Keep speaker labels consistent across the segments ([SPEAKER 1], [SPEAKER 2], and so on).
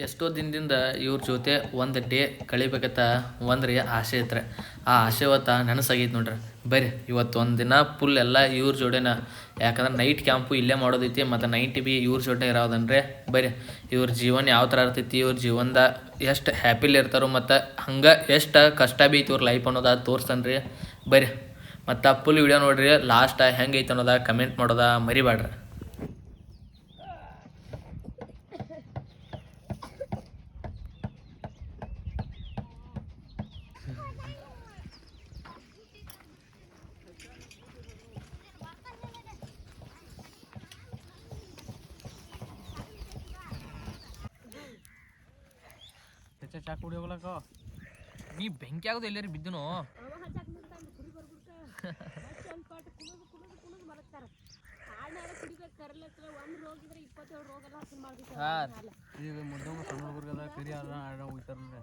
[SPEAKER 1] ಎಷ್ಟೋ ದಿನದಿಂದ ಇವ್ರ ಜೊತೆ ಒಂದು ಡೇ ಕಳಿಬೇಕಂತ ಒಂದ್ರಿ ಆಸೆ ಐತ್ರಿ. ಆ ಆಸೆ ಇವತ್ತು ನನಸಾಗೈತೆ ನೋಡ್ರಿ. ಬರ್ರಿ ಇವತ್ತು ಒಂದು ದಿನ ಫುಲ್ ಎಲ್ಲ ಇವ್ರ ಜೋಡಿನ, ಯಾಕಂದ್ರೆ ನೈಟ್ ಕ್ಯಾಂಪು ಇಲ್ಲೇ ಮಾಡೋದೈತಿ ಮತ್ತು ನೈಟ್ ಬಿ ಇವ್ರ ಜೊತೆ ಇರೋದನ್ರಿ. ಬರ್ರಿ ಇವ್ರ ಜೀವನ ಯಾವ ಥರ ಇರ್ತೈತಿ, ಇವ್ರ ಜೀವನದ ಎಷ್ಟು ಹ್ಯಾಪಿಲಿ ಇರ್ತಾರೋ ಮತ್ತು ಹಂಗೆ ಎಷ್ಟು ಕಷ್ಟ ಬಿ ಐತಿ ಇವ್ರ ಲೈಫ್ ಅನ್ನೋದು ತೋರಿಸ್ತಾನೆ ರೀ. ಬರ್ರಿ ಮತ್ತು ಫುಲ್ ವಿಡಿಯೋ ನೋಡ್ರಿ, ಲಾಸ್ಟ್ ಹೆಂಗೆ ಐತೆ ಅನ್ನೋದ ಕಮೆಂಟ್ ಮಾಡೋದ ಮರಿಬೇಡ್ರಿ. ಚಾ ಕುಡಿ ಹೋಗ್ಲಕ್ಕ ನೀ ಬೆಂಕಿ ಆಗೋದು ಎಲ್ಲಾರು ಬಿದ್ದನು. ಈಗ ಮುದ್ದೋಗ ಸಣ್ಣ ಹುಡುಗರ್ಗದ ಕರಿ ಆಡ ಹೋಗ್ತಾರಲ್ರಿ.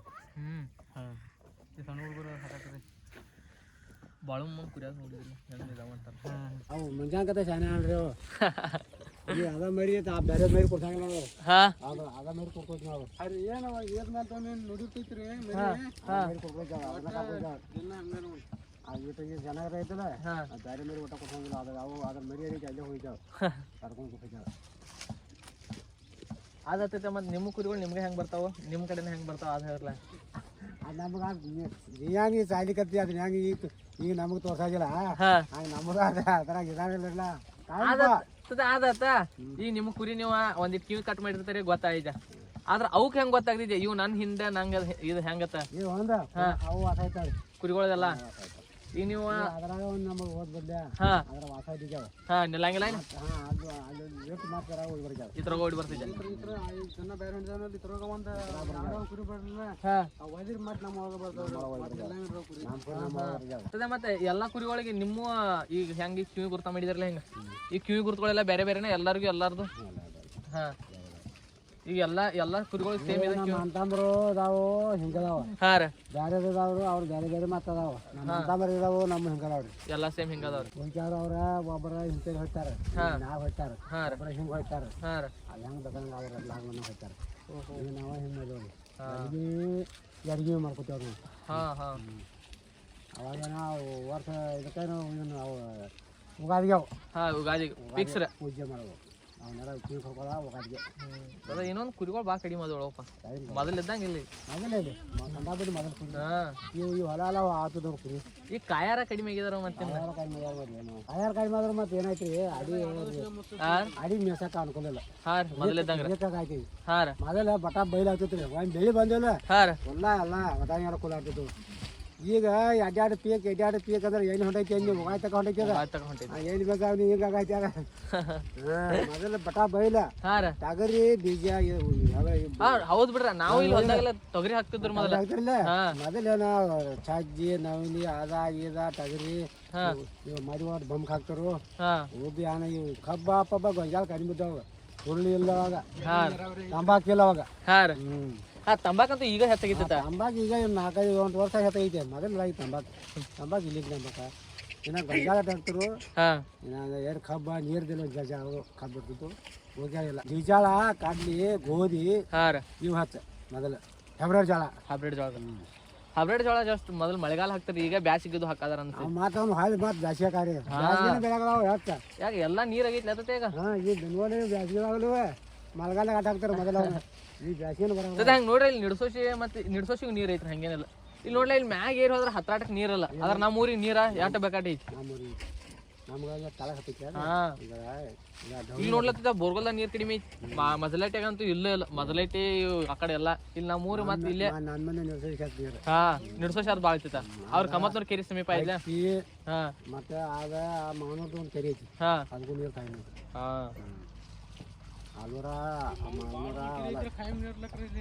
[SPEAKER 1] ಈ ಸಣ್ಣ ಹುಡುಗರು ಹಾಕಾಕ್ರಿ ಬಾಳು ಮುಂದೆ ಕುರಿಯಾಗ ನೋಡಿದ್ರಿ ಹೆಂಗೆ ಇದಾವ ಅಂತಾರೆ. ಅವು ಮುಂಜಾನೆ ಶಾನೆ ಅಲ್ರಿ ಅವು. ಅದ ಮರಿ ಬೇರೆ ಮರಿ ಕೊಡ್ಸಂಗಿಲ್ಲ ನಾವು. ಅದ ಮರಿ ಕೊಡ್ಕೋತೀವಿ ನಾವು. ಅದು ಏನವ ಏದ್ ಮೇಲೆ ನೀನು ನುಡಿತೈತ್ರಿ ಮರಿ ಕೊಡ್ಕೋತಾವ. ಇಲ್ಲ ಹಂಗೆ ನೋಡಿ ಅದು ಜನ ಐತಲ್ಲ ಬೇರೆ ಮರಿ ಊಟ ಕೊಡ್ಸಂಗಿಲ್ಲ. ಅದು ಅವು ಅದ್ರ ಮರಿ ಐತಿ ಅಲ್ಲೇ ಹೋಗ್ತಾವ ಕರ್ಕೊಂಡು ಹೋಗ್ತಾವ. ಅದತ್ತೈತೆ ಮತ್ತು ನಿಮ್ಮ ಕುರಿಗಳು ನಿಮ್ಗೆ ಹೆಂಗೆ ಬರ್ತಾವ, ನಿಮ್ಮ ಕಡೆನೇ ಹೆಂಗೆ ಬರ್ತಾವ ಅದು ಹೇಳಲ್ಲ. ಅದು ನಮ್ಗೆ ಹೆಂಗೆ ಸಾಯ್ಲಿಕತ್ತಿ ಅದನ್ನ ಹೆಂಗೆ ಈಗ ನಮಗೆ ತೋರ್ಸಾಗಿಲ್ಲ ಹಂಗೆ ನಮಗೆ ಅದ್ರಾಗ ಇದಾಗಿಲ್ಲ. ಆದತ್ತ ಈಗ ನಿಮ್ಮ ಕುರಿ ನೀವು ಒಂದಿಟ್ಟು ಕಿವಿ ಕಟ್ ಮಾಡಿರ್ತಾರೆ ಗೊತ್ತಾಯ್ತ, ಆದ್ರೆ ಅವಕ್ಕೆ ಹೆಂಗೆ ಗೊತ್ತಾಗ್ತಿದ್ದೆ ಇವು ನನ್ನ ಹಿಂದೆ ನಂಗೆ ಇದು ಹೆಂಗತ್ತ ಅವು ಆಸಾಯ್ತಾವೆ ಕುರಿಗಳದೆಲ್ಲ. ಈಗ ನೀವು ಅದ್ರಾಗ ಒಂದು ನಮಗೆ ಓದ್ ಬದ್ದೆ ಅದ್ರ ವಾಸ ಇದ್ದಿದ್ದಾವೆ ನಿಲ್ಲಂಗಿಲ್ಲ ಈ ಥರ ಓಡಿ ಬರ್ತಿದ್ದೆ. ಮತ್ತೆ ಎಲ್ಲಾ ಕುರಿಗಳಿಗೆ ನಿಮ್ಮ ಈಗ ಹೆಂಗೆ ಕಿವಿ ಗುರ್ತ ಮಾಡಿದಾರಲ್ಲ ಹೆಂಗ ಈ ಕಿವಿ ಗುರ್ತುಗಳೆಲ್ಲ ಬೇರೆ ಬೇರೆನೆ ಎಲ್ಲರಿಗೂ ಎಲ್ಲಾರ್ದು. ಹಾ ಈಗ ಎಲ್ಲ ಕುರಿಗಳು ಸೇಮ್ ಇದೆ. ಅಂತಂದ್ರು ಅದಾವು ಹಿಂಗದಾವ. ಹಾ ರೀ ಬೇರೆ ಇದಾವ್ರು ಅವ್ರು ಬೇರೆ ಬೇರೆ ಮಾತದಾವ. ನಮ್ಮ ಅಂತಂಬರ್ ಇದಾವು ನಮ್ಮ ಹಿಂಗದಾವ್ರಿ ಎಲ್ಲ ಸೇಮ್ ಹಿಂಗದಾವ್ರಿ. ಹುಡುಕ್ಯಾರ ಅವ್ರ ಒಬ್ಬರ ಹಿಂಗೆ ಹೊಯ್ತಾರೆ ನಾವು ಹೊಯ್ತಾರ ಒಬ್ಬರ ಹಿಂಗೆ ಹೊಯ್ತಾರ. ಹಾ ರೀ ಅದು ಹೆಂಗೆ ಬೇಕಂದ್ರೆ ಅವ್ರ ಎಲ್ಲ ಹೊಯ್ತಾರ. ಈಗ ನಾವು ಹಿಂಗೆ ಮಾಡಿದ್ವಿ ಅಡ್ಗೆ ಮಾಡ್ಕೊತೇವ್ರಿ ನಾವು. ಅವಾಗ ನಾವು ವರ್ಷ ಇದಕ್ಕೆ ನಾವು ಉಗಾದಿಗೆ ಉಗಾದಿಗೆ ಫಿಕ್ಸ್ ಪೂಜೆ ಮಾಡೋದು. ಅವನ್ನೆಲ್ಲ ಕಿವಿ ಕೊಡ್ಕೊಳ್ಳ ಉಗಾದಿಗೆ. ಅದ ಇನ್ನೊಂದು ಕುರಿಗಳು ಭಾಳ ಕಡಿಮೆ ಅದೊಳಪ್ಪ ಮೊದಲು ಇದ್ದಂಗೆ ಇಲ್ಲಿ ಮೊದಲೇ ಇದೆ ಕಂಡಾಬಿಟ್ಟು ಮೊದಲು ಕುರಿ. ಇವು ಹೊಲ ಎಲ್ಲ ಆತದ ಕುರಿ. ಈಗ ಕಾಯಾರ ಕಡಿಮೆ ಆಗಿದಾರ. ಮತ್ತೆ ಕಾಯಾರ ಕಡಿಮೆ ಆದ್ರೆ ಮತ್ತೆ ಏನಾಯ್ತ್ರಿ ಅಡಿ ಮೇಸಕ್ಕ ಅನ್ಕೊಂಡಿಲ್ಲ. ಹಾ ರೀ ಮೊದಲು ಇದ್ದಂಗೆ ಬೇಕಾಗಾಯ್ತೀವಿ. ಹಾ ರೀ ಮೊದಲ ಬಟ ಬೈಲ್ ಆಗ್ತೈತ್ರಿ ಒಂದು ಬೆಳಿ ಬಂದಿಲ್ಲ. ಹಾ ರೀ ಎಲ್ಲ ಒದಾಂಗ ಕುಲ ಆಗ್ತಿತ್ತು. ಈಗ ಎಡ್ಯಾಡು ಪೀಕ್ ಅಂದ್ರೆ ಎಣ್ಣೆ ಹೊಂಟೈತಿ ಎಣ್ಣೆ ಉಗಾಯ್ ತಕ ಹೊಂಟೈತಿ ಎಣ್ಣೆ ಬೇಕಾಗ ಈಗ ಆಗೈತಿ. ಮೊದಲ ಬಟ ಬೈಲ ಟಗರಿ ಬೀಜ ಹೌದ್ ಬಿಡ್ರ ನಾವು ಇಲ್ಲಿ ಹೊಲದಾಗೆಲ್ಲ ತೊಗರಿ ಹಾಕ್ತಿದ್ರು ಮೊದಲ ಹಾಕ್ತಿರ್ಲಿಲ್ಲ. ಮೊದಲೇನ ಚಾಜ್ಜಿ ನವಲಿ ಅದ ಇದ ಟಗರಿ ಮರಿ ಮಾಡಿ ಬಂಕ್ ಹಾಕ್ತಾರು. ಹೋಗಿ ಆನ ಇವು ಕಬ್ಬ ಪಬ್ಬ ಗೊಂಜಾಳ ಕಡಿಮೆ ಇದ್ದಾವ. ಹುರುಳಿ ಇಲ್ಲ ಅವಾಗ ತಂಬಾಕಿಲ್ಲ ಅವಾಗ. ತಂಬಾಕಂತೂ ಈಗ ಹೆಚ್ಚಾಗೈತೆ. ತಂಬಾಕು ಈಗ 4-5 ವರ್ಷ ಹೆಚ್ಚಾಗೈತೆ. ಮೊದಲು ಆಗಿ ತಂಬಾಕು ಇಲ್ಲಿ ತಂಬಾಕ ಇನ್ನ ಗೊಂಜಾಳ ಹಾಕ್ತರು. ಏನು ಕಬ್ಬ ನೀರ್ದಿಲ್ಲ ಜಜ ಕಬ್ಬು ಇರ್ತಿತ್ತು ಹೋಗ್ಯಾಳಿಲ್ಲ. ಬೀಜಾಳ ಕಡ್ಲಿ ಗೋಧಿ ಇವು ಹಚ್ಚ ಮೊದಲು ಹೈಬ್ರಿಡ್ ಜೋಳ ಜಾಸ್ತಿ ಮೊದಲು ಮಳೆಗಾಲ ಹಾಕ್ತಾರೆ. ಈಗ ಬ್ಯಾಸಿಗಿದ್ದು ಹಾಕಾದಾರ ಅಂತ ಮಾತವ್ನು ಹಾಳಿ ಮಾತು ಬ್ಯಾಸಿಗೆ ಕಾರ್ಯ ಬೆಳೆಗಳಾವ ಹೆಚ್ಚ ಯಾಕೆ ಎಲ್ಲ ನೀರು ಆಗೈತಿ ಅತ್ತೆ. ಈಗ ಈ ಬೆನ್ಗೋಲಿ ಬ್ಯಾಸಿಗೆದಾಗಲೂ ಮಳೆಗಾಲ ಆಟ ಹಾಕ್ತಾರೆ ಮೊದಲು. ಈ ಬ್ಯಾಸಿಗೆ ಬರೋದು ಹಂಗೆ ನೋಡ್ರಿ ಇಲ್ಲಿ ನಿಡ್ಸೋಸಿಗೆ ನೀರು ಐತ್ರಿ ಹಂಗೇನಿಲ್ಲ. ಇಲ್ಲಿ ನೋಡ್ಲಿ ಇಲ್ಲಿ ಮ್ಯಾಗ ಏರ್ ಹೋದ್ರೆ ಹತ್ತಾಟಕ್ಕೆ ನೀರಲ್ಲ. ಅದ್ರ ನಮ್ಮ ಊರಿಗೆ ನೀರ ಯಾಟ ಬೇಕಾಟೈತಿ ಇಲ್ಲಿ ನೋಡ್ಲತ್ತಿದ್ದ ಬೋರ್ಗೊಲ್ದ ನೀರ್ ಕಡಿಮೆ ಐತಿ. ಮಜಲೈಟ್ಯಾಗಂತೂ ಇಲ್ಲೇ ಇಲ್ಲ. ಮಜಲೈಟಿ ಆ ಕಡೆ ಎಲ್ಲ ಇಲ್ಲಿ ನಮ್ಮ ಊರು ಮತ್ತೆ ಇಲ್ಲೇ ನಿಡ್ಸೋಸಿ ಅದು ಭಾಳ ಐತಿತ್ತ. ಅವ್ರ ಕಮತ್ನವ್ರ ಕೆರಿ ಸಮೀಪ ಐತೆ. ಮತ್ತೆ ಆಗ ಮಾವನವ್ರದ್ದು ಒಂದು ಕೆರಿ ಐತಿ ಅದಕ್ಕೂ ನೀರು ಕಾಯಿ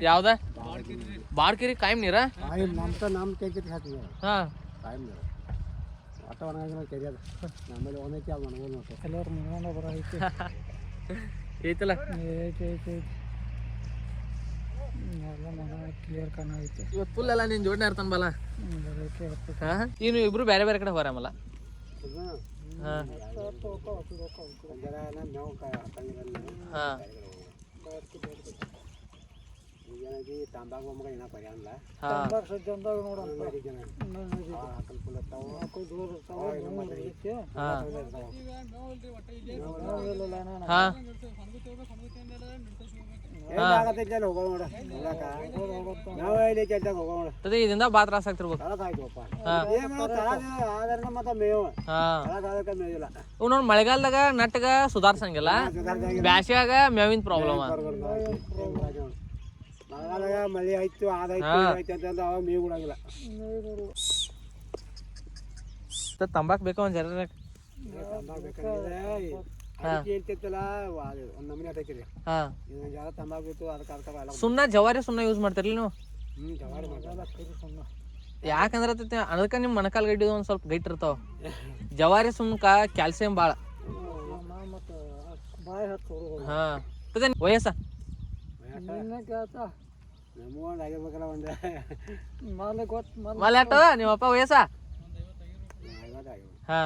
[SPEAKER 1] ಯಾವ್ದ ಬಾಡ್ಕಿರಿ ಕಾಯಂ ನೀರ ನಮ್ಮ ಕೆರಿ ಹಾಕಿ ಕಾಯಂ ನೀರು ವಾತಾವರಣ ಕೆರಿ ಅದ ನಮ್ಮಲ್ಲಿ ಒಂದೈತಿ ಅದು ಮನಗೋದು ಎಲ್ಲರೂ ಮನಗೊಂಡು ಬರೋ ಐತಿ ಐತಲ್ಲ ಐತಿ ಎಲ್ಲ ಮನ ಕ್ಲಿಯರ್ ಕಾಣ ಐತಿ. ಇವತ್ತು ಫುಲ್ ಎಲ್ಲ ನೀನು ಜೋಡಣೆ ಇರ್ತಾನಲ್ಲ. ನೀನು ಇಬ್ರು ಬೇರೆ ಬೇರೆ ಕಡೆ ಹೋರಾಮಲ್ಲ.
[SPEAKER 2] ತಂಬಾಕು ಏನ ಪರಿಯಲ್ಲ
[SPEAKER 1] ಇದರಿಂದ ಬಾಳ ತ್ರಾಸ ಆಗ್ತಿರ್ಬೇಕು. ನೋಡ್ ಮಳೆಗಾಲದಾಗ ನಟ್ಟಗ ಸುಧಾರ್ಸಂಗಿಲ್ಲ, ಬ್ಯಾಸ್ಯಾಗ ಮೇವಿನ ಪ್ರಾಬ್ಲಮ್.
[SPEAKER 2] ಮಳೆ ಆಯ್ತು ಅದಾಯ್ತು ಅವ ಮೇವು ಬಿಡಂಗಿಲ್ಲ.
[SPEAKER 1] ತಂಬಾಕ್ ಬೇಕು ಒಂದ್ ಜರ
[SPEAKER 2] ತಂಬಾಕು ಬೇಕಂದ್ರೆ ಹೇಳ್ತಿತ್ತಲ್ಲ ಒಂದ್ ನಮೂನಿ ಹಾಕಿರಿ ತಂಬಾಕು ಬೇಕು. ಅದಕ್ಕೆ
[SPEAKER 1] ಸುಣ್ಣ ಜವಾರಿ ಸುಣ್ಣ ಯೂಸ್ ಮಾಡ್ತಿರ್ಲಿ ನೀವು?
[SPEAKER 2] ಜವಾರಿ
[SPEAKER 1] ಯಾಕಂದ್ರ ಅದಕ್ಕ ನಿಮ್ ಮೊಣಕಾಲ್ ಗಡ್ಡಿ ಒಂದ್ ಸ್ವಲ್ಪ ಗೈಟ್ ಇರ್ತಾವ. ಜವಾರಿ ಸುಣ್ಣಕ್ಕ ಕ್ಯಾಲ್ಸಿಯಂ ಬಾಳ. ಹಾ ವಯಸ್ಸ ಮಲ್ಯಾಟ ನಿಮ್ಮಪ್ಪ ವಯಸ್ಸ? ಹಾ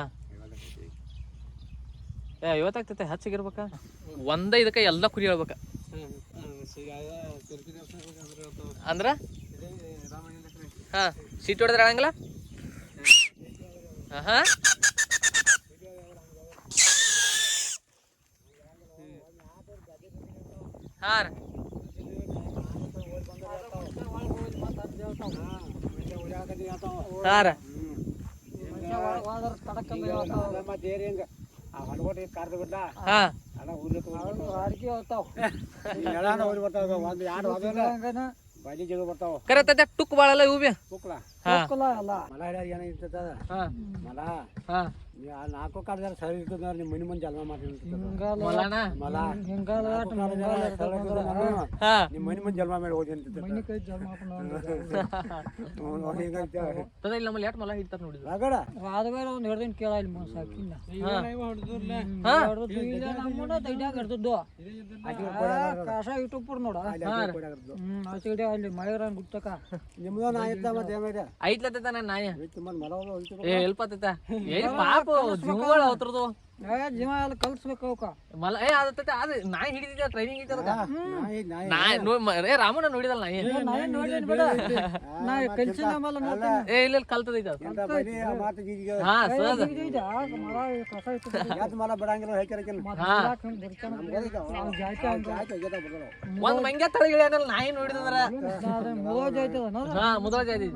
[SPEAKER 1] 50 ಆಗ್ತೈತೆ. ಹೆಚ್ಚಿಗಿರ್ಬೇಕ. ಒಂದ ಇದಕ್ಕ ಎಲ್ಲ ಕುರಿ ಹೇಳ್ಬೇಕ ಅಂದ್ರ ಹಾ ಸೀಟ್ ಹೊಡೆದ್ರೆ ಆಗಂಗಿಲ್ಲ. ಹಾ ಹಾ ರೀ ಹಾ ರೀ ಕರೆಕ್ಟ್ ಟುಕ್ ಬಾಳಲ್ಲ ಇವು ಬಿ
[SPEAKER 2] ನಾಲ್ಕು ಕಾಲ ಸರಿ ಇರ್ತದ. ನಿಮ್ ಮನಿ ಮುಂದೆ ಜನ್ಮ ಮಾಡಿ ನಿಮ್ ಮನಿ ಮುಂದೆ ಜನ್ಮ ಮಾಡಿ ಹೋಗಿ
[SPEAKER 1] ನಮ್ಮಲ್ಲಿ ಎಷ್ಟು ಮೊಲ ಹಿಡ್ತಾರ ನೋಡಿದ್ರು
[SPEAKER 3] ಒಂದ್ ಹಿಡ್ದಿನ ಕೇಳ ಕಾಸ ಯೂಟ್ಯೂಬ್ ನೋಡ ಅಲ್ಲಿ ಮಳೆ ಗುಟ್ಟಕ
[SPEAKER 2] ನಿಮ್ದ
[SPEAKER 1] ಐತ್ಲತ್ತ ನಾಯಿ ಎಲ್ಪತ್ತ ಪಾಪ ಜೀವಗಳು ಅವತ್ರದು
[SPEAKER 3] ಜೀವ ಎಲ್ಲ ಕಲ್ಸ್ಬೇಕು ಅವಕ್ಕ
[SPEAKER 1] ಮಲ ಅದ ನಾಯಿ ಹಿಡಿದಿದ್ದ ಟ್ರೈನಿಂಗ್ ಐತೆ ರಾಮನ ನೋಡಿದಲ್ಲ ನಾಯಿ ಇಲ್ಲ ಕಲ್ತದ ಹಾ ಒಂದ್ ಮಂಗ್ಯ ತಳಗಿಳಿ ನಾಯಿ ನೋಡಿದ್ರ ಮುದೋಜ್ ಐತಿ.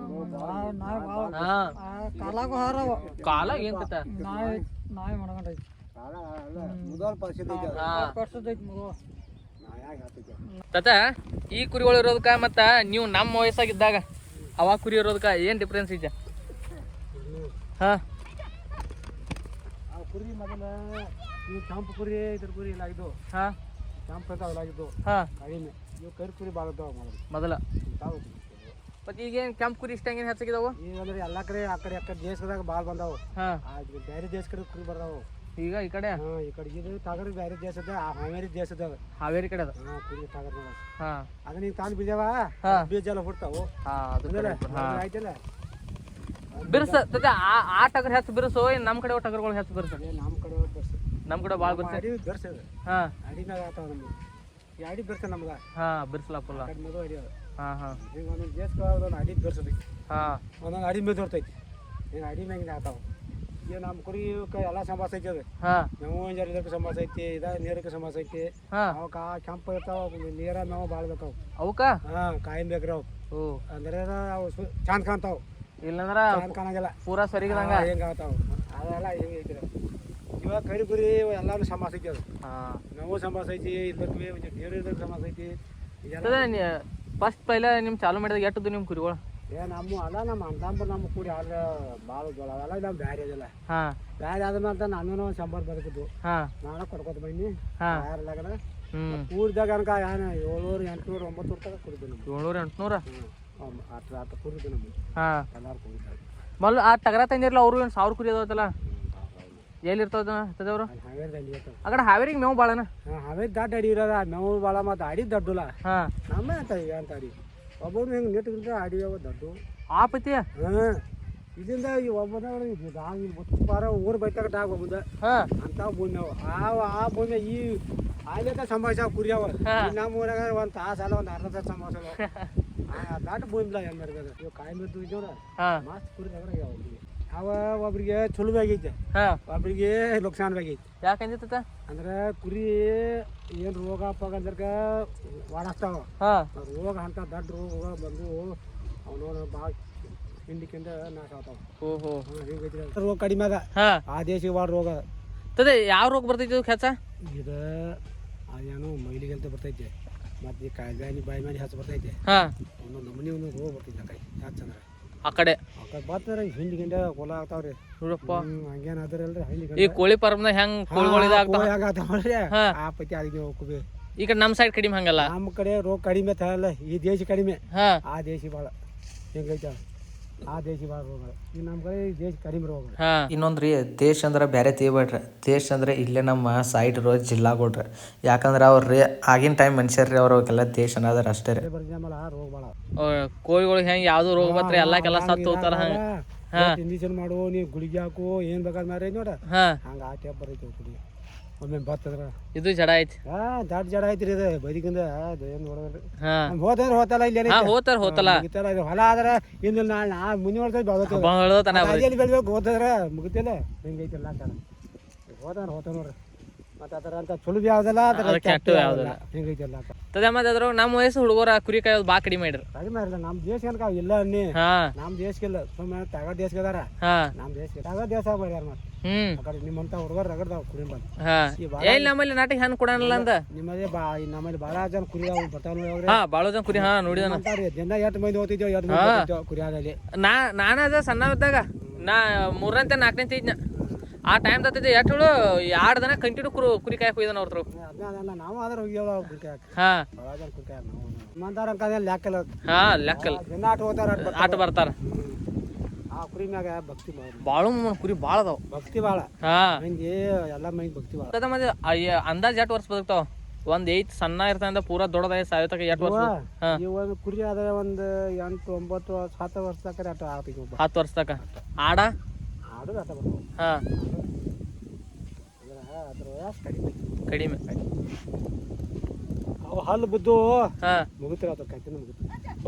[SPEAKER 1] ಕಾಲ ಏನ್
[SPEAKER 3] ನಾಯಿ ಮಾಡ್ಕೊಂಡೈತಿ
[SPEAKER 1] ತತ ಈ ಕುರಿಗಳು ಇರೋದಕ್ಕ ಮತ್ತ ನೀವು ನಮ್ಮ ವಯಸ್ಸಾಗಿದ್ದಾಗ ಅವಾಗ ಕುರಿ ಇರೋದಕ್ಕ ಏನ್ ಡಿಫ್ರೆನ್ಸ್ ಐತೆ? ಹಾ
[SPEAKER 2] ಕುರಿ ಮೊದಲ ನೀವು ಕೆಂಪು ಕುರಿ ಇದ್ರ ಕುರಿ ಇಲ್ಲ ಇದು
[SPEAKER 1] ಹಾ
[SPEAKER 2] ಕೆಂಪು ಇರ್ತಾವಲ್ಲ ಇದು
[SPEAKER 1] ಹಾ
[SPEAKER 2] ಕಡಿಮೆ. ನೀವು ಕರಿ ಕುರಿ ಭಾಳ ಇದ್ದಾವ
[SPEAKER 1] ಮೊದಲ. ಮತ್ತೆ ಈಗೇನ್ ಕೆಂಪು ಕುರಿ ಇಷ್ಟ ಹೆಂಗೇನ್ ಹೆಚ್ಚಾಗಿದಾವ?
[SPEAKER 2] ಈಗ ಅಂದ್ರೆ ಎಲ್ಲಾ ಕಡೆ ಆ ಕಡೆ ದೇಶದಾಗ ಭಾಳ ಬಂದಾವ. ಬೇರೆ ದೇಶ ಕಡೆ ಕುರಿ ಬರ್ತಾವ.
[SPEAKER 1] ಈಗ ಈ ಕಡೆ
[SPEAKER 2] ಈ ಕಡೆ ಇದು ತಗರ್ ಬೇರೆ ದೇಶದ ಹಾವೇರಿ ದೇಶದ
[SPEAKER 1] ಹಾವೇರಿ ಕಡೆ
[SPEAKER 2] ಕುರಿ ತಗರ್
[SPEAKER 1] ಹಾ
[SPEAKER 2] ಅದನ್ನ ಈಗ ತಾನು ಬೀಜವ ಬೀಜ ಎಲ್ಲ ಹುಡ್ತಾವು ಆಯ್ತಲ್ಲ.
[SPEAKER 1] ಬಿರ್ಸ ಆ ಟಗರ್ ಹೆಚ್ಚು ಬಿರ್ಸು ನಮ್ ಕಡೆ ಟಗರ್ಗಳು ಹೆಚ್ಚು ಬಿರ್ಸ? ನಮ್ ಕಡೆ ಭಾಳ ಬಿರ್ಸ. ಹಾ
[SPEAKER 2] ಅಡಿನಾಗ ಆತಾವ ನಮ್ಗೆ ಈ ಅಡಿ ಬಿರ್ಸ ನಮ್ಗ.
[SPEAKER 1] ಹಾ ಬಿರ್ಸಲಾಪಲ್ಲ.
[SPEAKER 2] ಮದುವೆ ಅಡಿ
[SPEAKER 1] ಹಾ ಹಾ
[SPEAKER 2] ಈಗ ಒಂದೊಂದು ದೇಶಕ್ಕೆ ಒಂದೊಂದು ಅಡಿ ಬಿರ್ಸದಿ. ಹಾ ಒಂದೊಂದು ಅಡಿ ಮೇಲೆ ಹೊರ್ತೈತಿ. ಈಗ ಅಡಿ ಮ್ಯಾಗಿನ ಆತಾವ. ಈಗ ನಮ್ಮ ಕುರಿ ಎಲ್ಲ ಸಂಭಾಸ ಐತಿ. ಅದು ಮೇವು ಇದಕ್ಕೆ ಸಂಭಾಸ ಐತಿ, ನೀರಕ್ಕೆ ಸಂಭಾಸ ಐತಿ. ಅವಕ್ಕ ಕೆಂಪು ಇರ್ತಾವ, ನೀರ ಮೇವು ಭಾಳ ಬೇಕಾವು
[SPEAKER 1] ಅವಕ್ಕ.
[SPEAKER 2] ಕಾಯಿ ಬೇಕ್ರಿ ಅವು. ಅಂದ್ರೆ ಅವು ಚಂದ ಕಾಣ್ತಾವ.
[SPEAKER 1] ಇಲ್ಲಂದ್ರ
[SPEAKER 2] ಚಂದ ಕಾಣಂಗಿಲ್ಲ,
[SPEAKER 1] ಪೂರಾ ಸರಿ
[SPEAKER 2] ಹೆಂಗ ಆಗ್ತಾವ. ಅದೆಲ್ಲ ಹಿಂಗ ಐತಿ. ಇವಾಗ ಕರಿ ಕುರಿ ಎಲ್ಲಾನು ಸಂಭಾಸ ಐತಿ. ಅದು ಮೇವು ಸಂಭಾಸ ಐತಿ, ಇದಕ್ಕೆ ನೀರು ಇದಕ್ಕೆ ಸಂಭಾಸ ಐತಿ.
[SPEAKER 1] ಫಸ್ಟ್ ಪೈಲ ನಿಮ್ ಚಾಲು ಮಾಡಿದಾಗ ಎಟ್ಟದ್ದು ನಿಮ್ ಕುರಿಗಳು?
[SPEAKER 2] ನಮ್ಮ ಅಲ್ಲ ನಮ್ಮ ಅಂತಂಬ ನಮ್ಮ ಕೂಡಿ ಆದ್ರೆ ಭಾಳ ಜೋಳ ಅವೆಲ್ಲ ನಾವು ಬ್ಯಾರೆ ಅದಿಲ್ಲ. ಬ್ಯಾರೆ ಆದ್ಮೇಲೆ ನಾನು ಶಂಬರ್ ಬದುಕಿದ್ದು ನಾನು ಕೊಡ್ಕೋತ ಬನ್ನಿ ಯಾರಲ್ಲಾಗದ ಕೂಡಿದಾಗ ಅನ್ಕ 700, 800, 900 ತನಕ ಕುಡಿದ್ವಿ.
[SPEAKER 1] 700, 800
[SPEAKER 2] ಅಷ್ಟು ಕುಡಿದ್ವಿ ನಮ್ಗೆ. ಎಲ್ಲಾರು ಕುಡಿತಾರೆ.
[SPEAKER 1] ಮೊದಲು ಆ ಟಗರ ತಂದಿರಲ್ಲ ಅವ್ರು ಏನು 1000 ಕುರಿ ಅದಾವತ್ತಲ್ಲ, ಎಲ್ಲಿ ಇರ್ತಾವ್ರು? ಆ ಕಡೆ ಹಾವೇರಿಗೆ ಮೇವು ಭಾಳನ?
[SPEAKER 2] ಹಾವೇರಿ ದಡ್ಡ ಅಡಿ ಇರೋದ ಮೇವು ಭಾಳ. ಮತ್ತು ಅಡಿ ದಡ್ಡಲ್ಲ ನಮ್ಮ ಅಂತ ಅಂತ ಅಡಿ ಒಬ್ಬರು ಹಿಂಗೆ ನೆಟ್ಟಿದ್ರೆ ಅಡಿ ದಡ್ಡು
[SPEAKER 1] ಆಪತಿ.
[SPEAKER 2] ಇಲ್ಲಿಂದ ಈ ಒಬ್ಬದ ಬಾರ ಊರು ಬೈತಾಗ ಡಾಗ್ ಒಬ್ಬದ ಅಂತ ಭೂಮಿ ಅವ ಆ ಭೂಮಿ ಈ ಆಯ್ತ ಸಂಭಾಷ ಕುರಿಯವ ನಮ್ಮ ಊರಾಗ ಒಂದು ತಾಸು ಅಲ್ಲ ಒಂದು ಅರ್ಧ ತಾಸು ಸಂಭಾಷ ದಾಟ ಭೂಮಿಲ್ಲ ಏನು ಮಾಡ್ಬೋದು ಇವ್ ಕಾಯಿ ಮಿದ್ದು ಇದ್ದವ್ರ ಮಸ್ತ್ ಕುರಿ ಅವ ಒಬ್ರಿಗೆ ಚಲೋ ಆಗೈತೆ ಒಬ್ರಿಗೆ ಲುಕ್ಸಾನ್ ಆಗೈತೆ
[SPEAKER 1] ಯಾಕಂತ
[SPEAKER 2] ಅಂದ್ರೆ ಕುರಿ ಏನು ರೋಗ ಪಾಗ ಅಂದ್ರೆ ವಾಡಸ್ತಾವ ರೋಗ ಅಂತ ದೊಡ್ಡ ರೋಗ ಬಂದು ಅವನು ಭಾಳ ಹಿಂಡಿಕಿಂದ ನಾಶ ಆಗ್ತಾವ ರೋಗ ಕಡಿಮೆ ಅದ ಆ ದೇಶಿಗೆ ವಾಡ ರೋಗ
[SPEAKER 1] ತದೆ ಯಾವ ರೋಗ ಬರ್ತೈತಿ ಹೆಚ್ಚ
[SPEAKER 2] ಇದು ಅದೇನು ಮೈಲಿಗೆ ಬರ್ತೈತೆ ಮತ್ತೆ ಈ ಕಾಯಿ ಬಾಯಿ ಮಾಡಿ ಹೆಚ್ಚು ಬರ್ತೈತೆ ಒಂದು ನಮೂನಿ ಒಂದು ರೋಗ ಬರ್ತೈತೆ ಆ ಕೈ ಹೆಚ್ಚಂದ್ರೆ
[SPEAKER 1] ಆ ಕಡೆ
[SPEAKER 2] ಬರ್ತಾರೆ ಹಿಂಡಿ ಗಿಂಡ ಹೊಲ ಆಗ್ತಾವ್ರಿ ನೋಡಪ್ಪ ಹಂಗೇನ್ ಅದ್ರಲ್ರಿ ಹಿಂಡಿ
[SPEAKER 1] ಈ ಕೋಳಿ ಫಾರ್ಮ್ನಾಗ ಹೆಂಗ್
[SPEAKER 2] ಕೋಳಿಗಳಾಗ್ತಾವ್ರಿ ಆ ಪತಿ ಅದಕ್ಕೆ ಹೋಗ್ಬೇಕು
[SPEAKER 1] ಈ ಕಡೆ ನಮ್ಮ ಸೈಡ್ ಕಡಿಮೆ ಹಂಗಲ್ಲ
[SPEAKER 2] ನಮ್ಮ ಕಡೆ ರೋಗ ಕಡಿಮೆ ತರಲ್ಲ ಈ ದೇಶ ಕಡಿಮೆ ಆ ದೇಶಿ ಭಾಳ ಹೆಂಗೈತ ಆ ದೇಶಿ ಭಾಳ ರೋಗ ಈ ನಮ್ಮ ಕಡೆ ಈ ದೇಶ ಕಡಿಮೆ ರೋಗ
[SPEAKER 4] ಇನ್ನೊಂದ್ರಿ ದೇಶ ಅಂದ್ರೆ ಬೇರೆ ತೀಬೇಡ್ರಿ ದೇಶ ಅಂದ್ರೆ ಇಲ್ಲೇ ನಮ್ಮ ಸೈಡ್ ಇರೋ ಜಿಲ್ಲಾಗಳ್ರಿ ಯಾಕಂದ್ರೆ ಅವ್ರಿ ಆಗಿನ ಟೈಮ್ ಮನುಷ್ಯರ್ರಿ ಅವ್ರಕ್ಕೆಲ್ಲ ದೇಶ ಅನ್ನೋದ್ರ ಅಷ್ಟೇ ರೀ
[SPEAKER 2] ರೋಗ ಭಾಳ
[SPEAKER 1] ಕೋಳಿಗಳಿಗೆ ಹೆಂಗ್ ಯಾವ್ದು ರೋಗ ಬತ್ರಿ ಎಲ್ಲಾ ಕೆಲಸ ಸತ್ತು ಹೋಗ್ತಾರ
[SPEAKER 2] ಇಂಜೆಕ್ಷನ್ ಮಾಡು ನೀ ಗುಳಿಗೆ ಹಾಕು ಏನ್ ಬೇಕಾದ್ ಮಾರ ನೋಡ ಹಂಗ ಆ ಟೈಪ್ ಬರೈತಿ ಕುಡಿ ಒಮ್ಮೆ ಬರ್ತದ್ರ
[SPEAKER 1] ಇದು ಜಡ ಐತಿ
[SPEAKER 2] ದೊಡ್ಡ ಜಡ ಐತ್ರಿ ಇದು ಬೈದಿಗಿಂದ ಹೋದ್ರೆ ಹೋತಲ್ಲ ಇಲ್ಲಿ
[SPEAKER 1] ಹೋತಲ್ಲ
[SPEAKER 2] ಹೊಲ ಆದ್ರ ಇನ್ನು ನಾ ಮುಂದಿನ ವರ್ಷ ಬೆಳ್ಬೇಕು ಹೋದ್ರ ಮುಗಿತಿಲ್ಲ ಹಿಂಗೈತಿಲ್ಲ ಹೋತಾರ ಹೋತ ನೋಡ್ರಿ ಮತ್ತೆ ಅದರ ಅಂತ ಚಲೋ ಯಾವ್ದಲ್ಲ ಕೆಟ್ಟ ಯಾವ್ದಲ್ಲ ಹಿಂಗೈತಿಲ್ಲ
[SPEAKER 1] ನಮ್ಮ ವಯಸ್ಸು ಹುಡುಗರ ಕುರಿ ಕಾಯೋದು ಬಾ ಕಡಿಮೆ ಮಾಡ್ರಿ
[SPEAKER 2] ಕಡಿಮೆ ಇರಲ್ಲ ನಮ್ ದೇಶ ಅನ್ಕ ಇಲ್ಲ ಅನ್ನಿ ನಮ್ ದೇಶಕ್ಕಿಲ್ಲ ಸುಮ್ಮನೆ ತಗ ದೇಶಕ್ಕೆ ಅದಾರ ನಮ್ ದೇಶಕ್ಕೆ ತಗ ದೇಶ ಬರ್ಯಾರ ಮತ್ತೆ ಕಡೆ ನಿಮ್ಮಂತ ಹುಡುಗರು ರಗಡ್ದಾವ ಕುರಿ ಬಂದು
[SPEAKER 1] ನಮ್ಮಲ್ಲಿ ನಾಟಿಗೆ ಹೆಣ್ಣು ಕೊಡಲ್ಲ ಅಂತ
[SPEAKER 2] ನಿಮ್ಮದೇ ನಮ್ಮಲ್ಲಿ ಬಾಳ ಜನ ಕುರಿ ಬರ್ತಾವ
[SPEAKER 1] ಬಾಳ ಜನ ಕುರಿ ನೋಡಿದ
[SPEAKER 2] ದಿನ 8 ಮಂದಿ ಹೋಗ್ತಿದ್ದೇವೆ ಕುರಿ ಆಗಲಿ
[SPEAKER 1] ನಾನದ ಸಣ್ಣ ಇದ್ದಾಗ ನಾ 3ನೇ 4ನೇ ಇದ್ನ ಆ ಟೈಮ್ ತತ್ತಿದ್ದೆ ಎಟ್ಟಳು 2 ದಿನ ಕಂಟಿನ್ಯೂ ಕುರಿ ಕಾಯಕ್ ಹೋಗಿದ್ದಾನ ಅವ್ರ
[SPEAKER 2] ನಾವು ಆದ್ರೆ ಹೋಗ್ಯಾವ ಕುರಿ ಭಾಳ ಜನ ಕುರಿ ನಿಮ್ಮಂತಾರ ಲೆಕ್ಕಲ್ಲ
[SPEAKER 1] ಲೆಕ್ಕಲ್ಲ
[SPEAKER 2] ದಿನ ಆಟ ಹೋಗ್ತಾರ
[SPEAKER 1] ಆಟ ಬರ್ತಾರ
[SPEAKER 2] ಆ ಕುರಿ ಮ್ಯಾಗ ಭಕ್ತಿ
[SPEAKER 1] ಬಾಳ ಕುರಿ ಬಾಳ ಅದಾವ
[SPEAKER 2] ಭಕ್ತಿ ಬಾಳ ಮಂದಿ ಎಲ್ಲ ಮಂದಿ ಭಕ್ತಿ ಬಾಳ
[SPEAKER 1] ಮತ್ತೆ ಅಂದಾಜ್ 8 ವರ್ಷ ಬದುಕ್ತಾವ ಒಂದ್ 8 ಸಣ್ಣ ಇರ್ತಾನ ಪೂರಾ ದೊಡ್ಡದಾಗಿ ಸಾಯೋತಕ 8 ವರ್ಷ
[SPEAKER 2] ಒಂದು ಕುರಿ ಅದ ಒಂದು 8 9 10 ವರ್ಷ ತಕ ಆಟ ಆಗ್ತೈತಿ
[SPEAKER 1] 10 ವರ್ಷ ತಕ ಆಡ
[SPEAKER 2] ಆಡು ಆಟ ಬರ್ತಾವ ಅದ್ರ
[SPEAKER 1] ಕಡಿಮೆ
[SPEAKER 2] ಅವು ಹಲ್ಲು ಬಿದ್ದು ಮುಗಿತಿರ ಅದ ಕತ್ತಿನ ಮುಗಿತು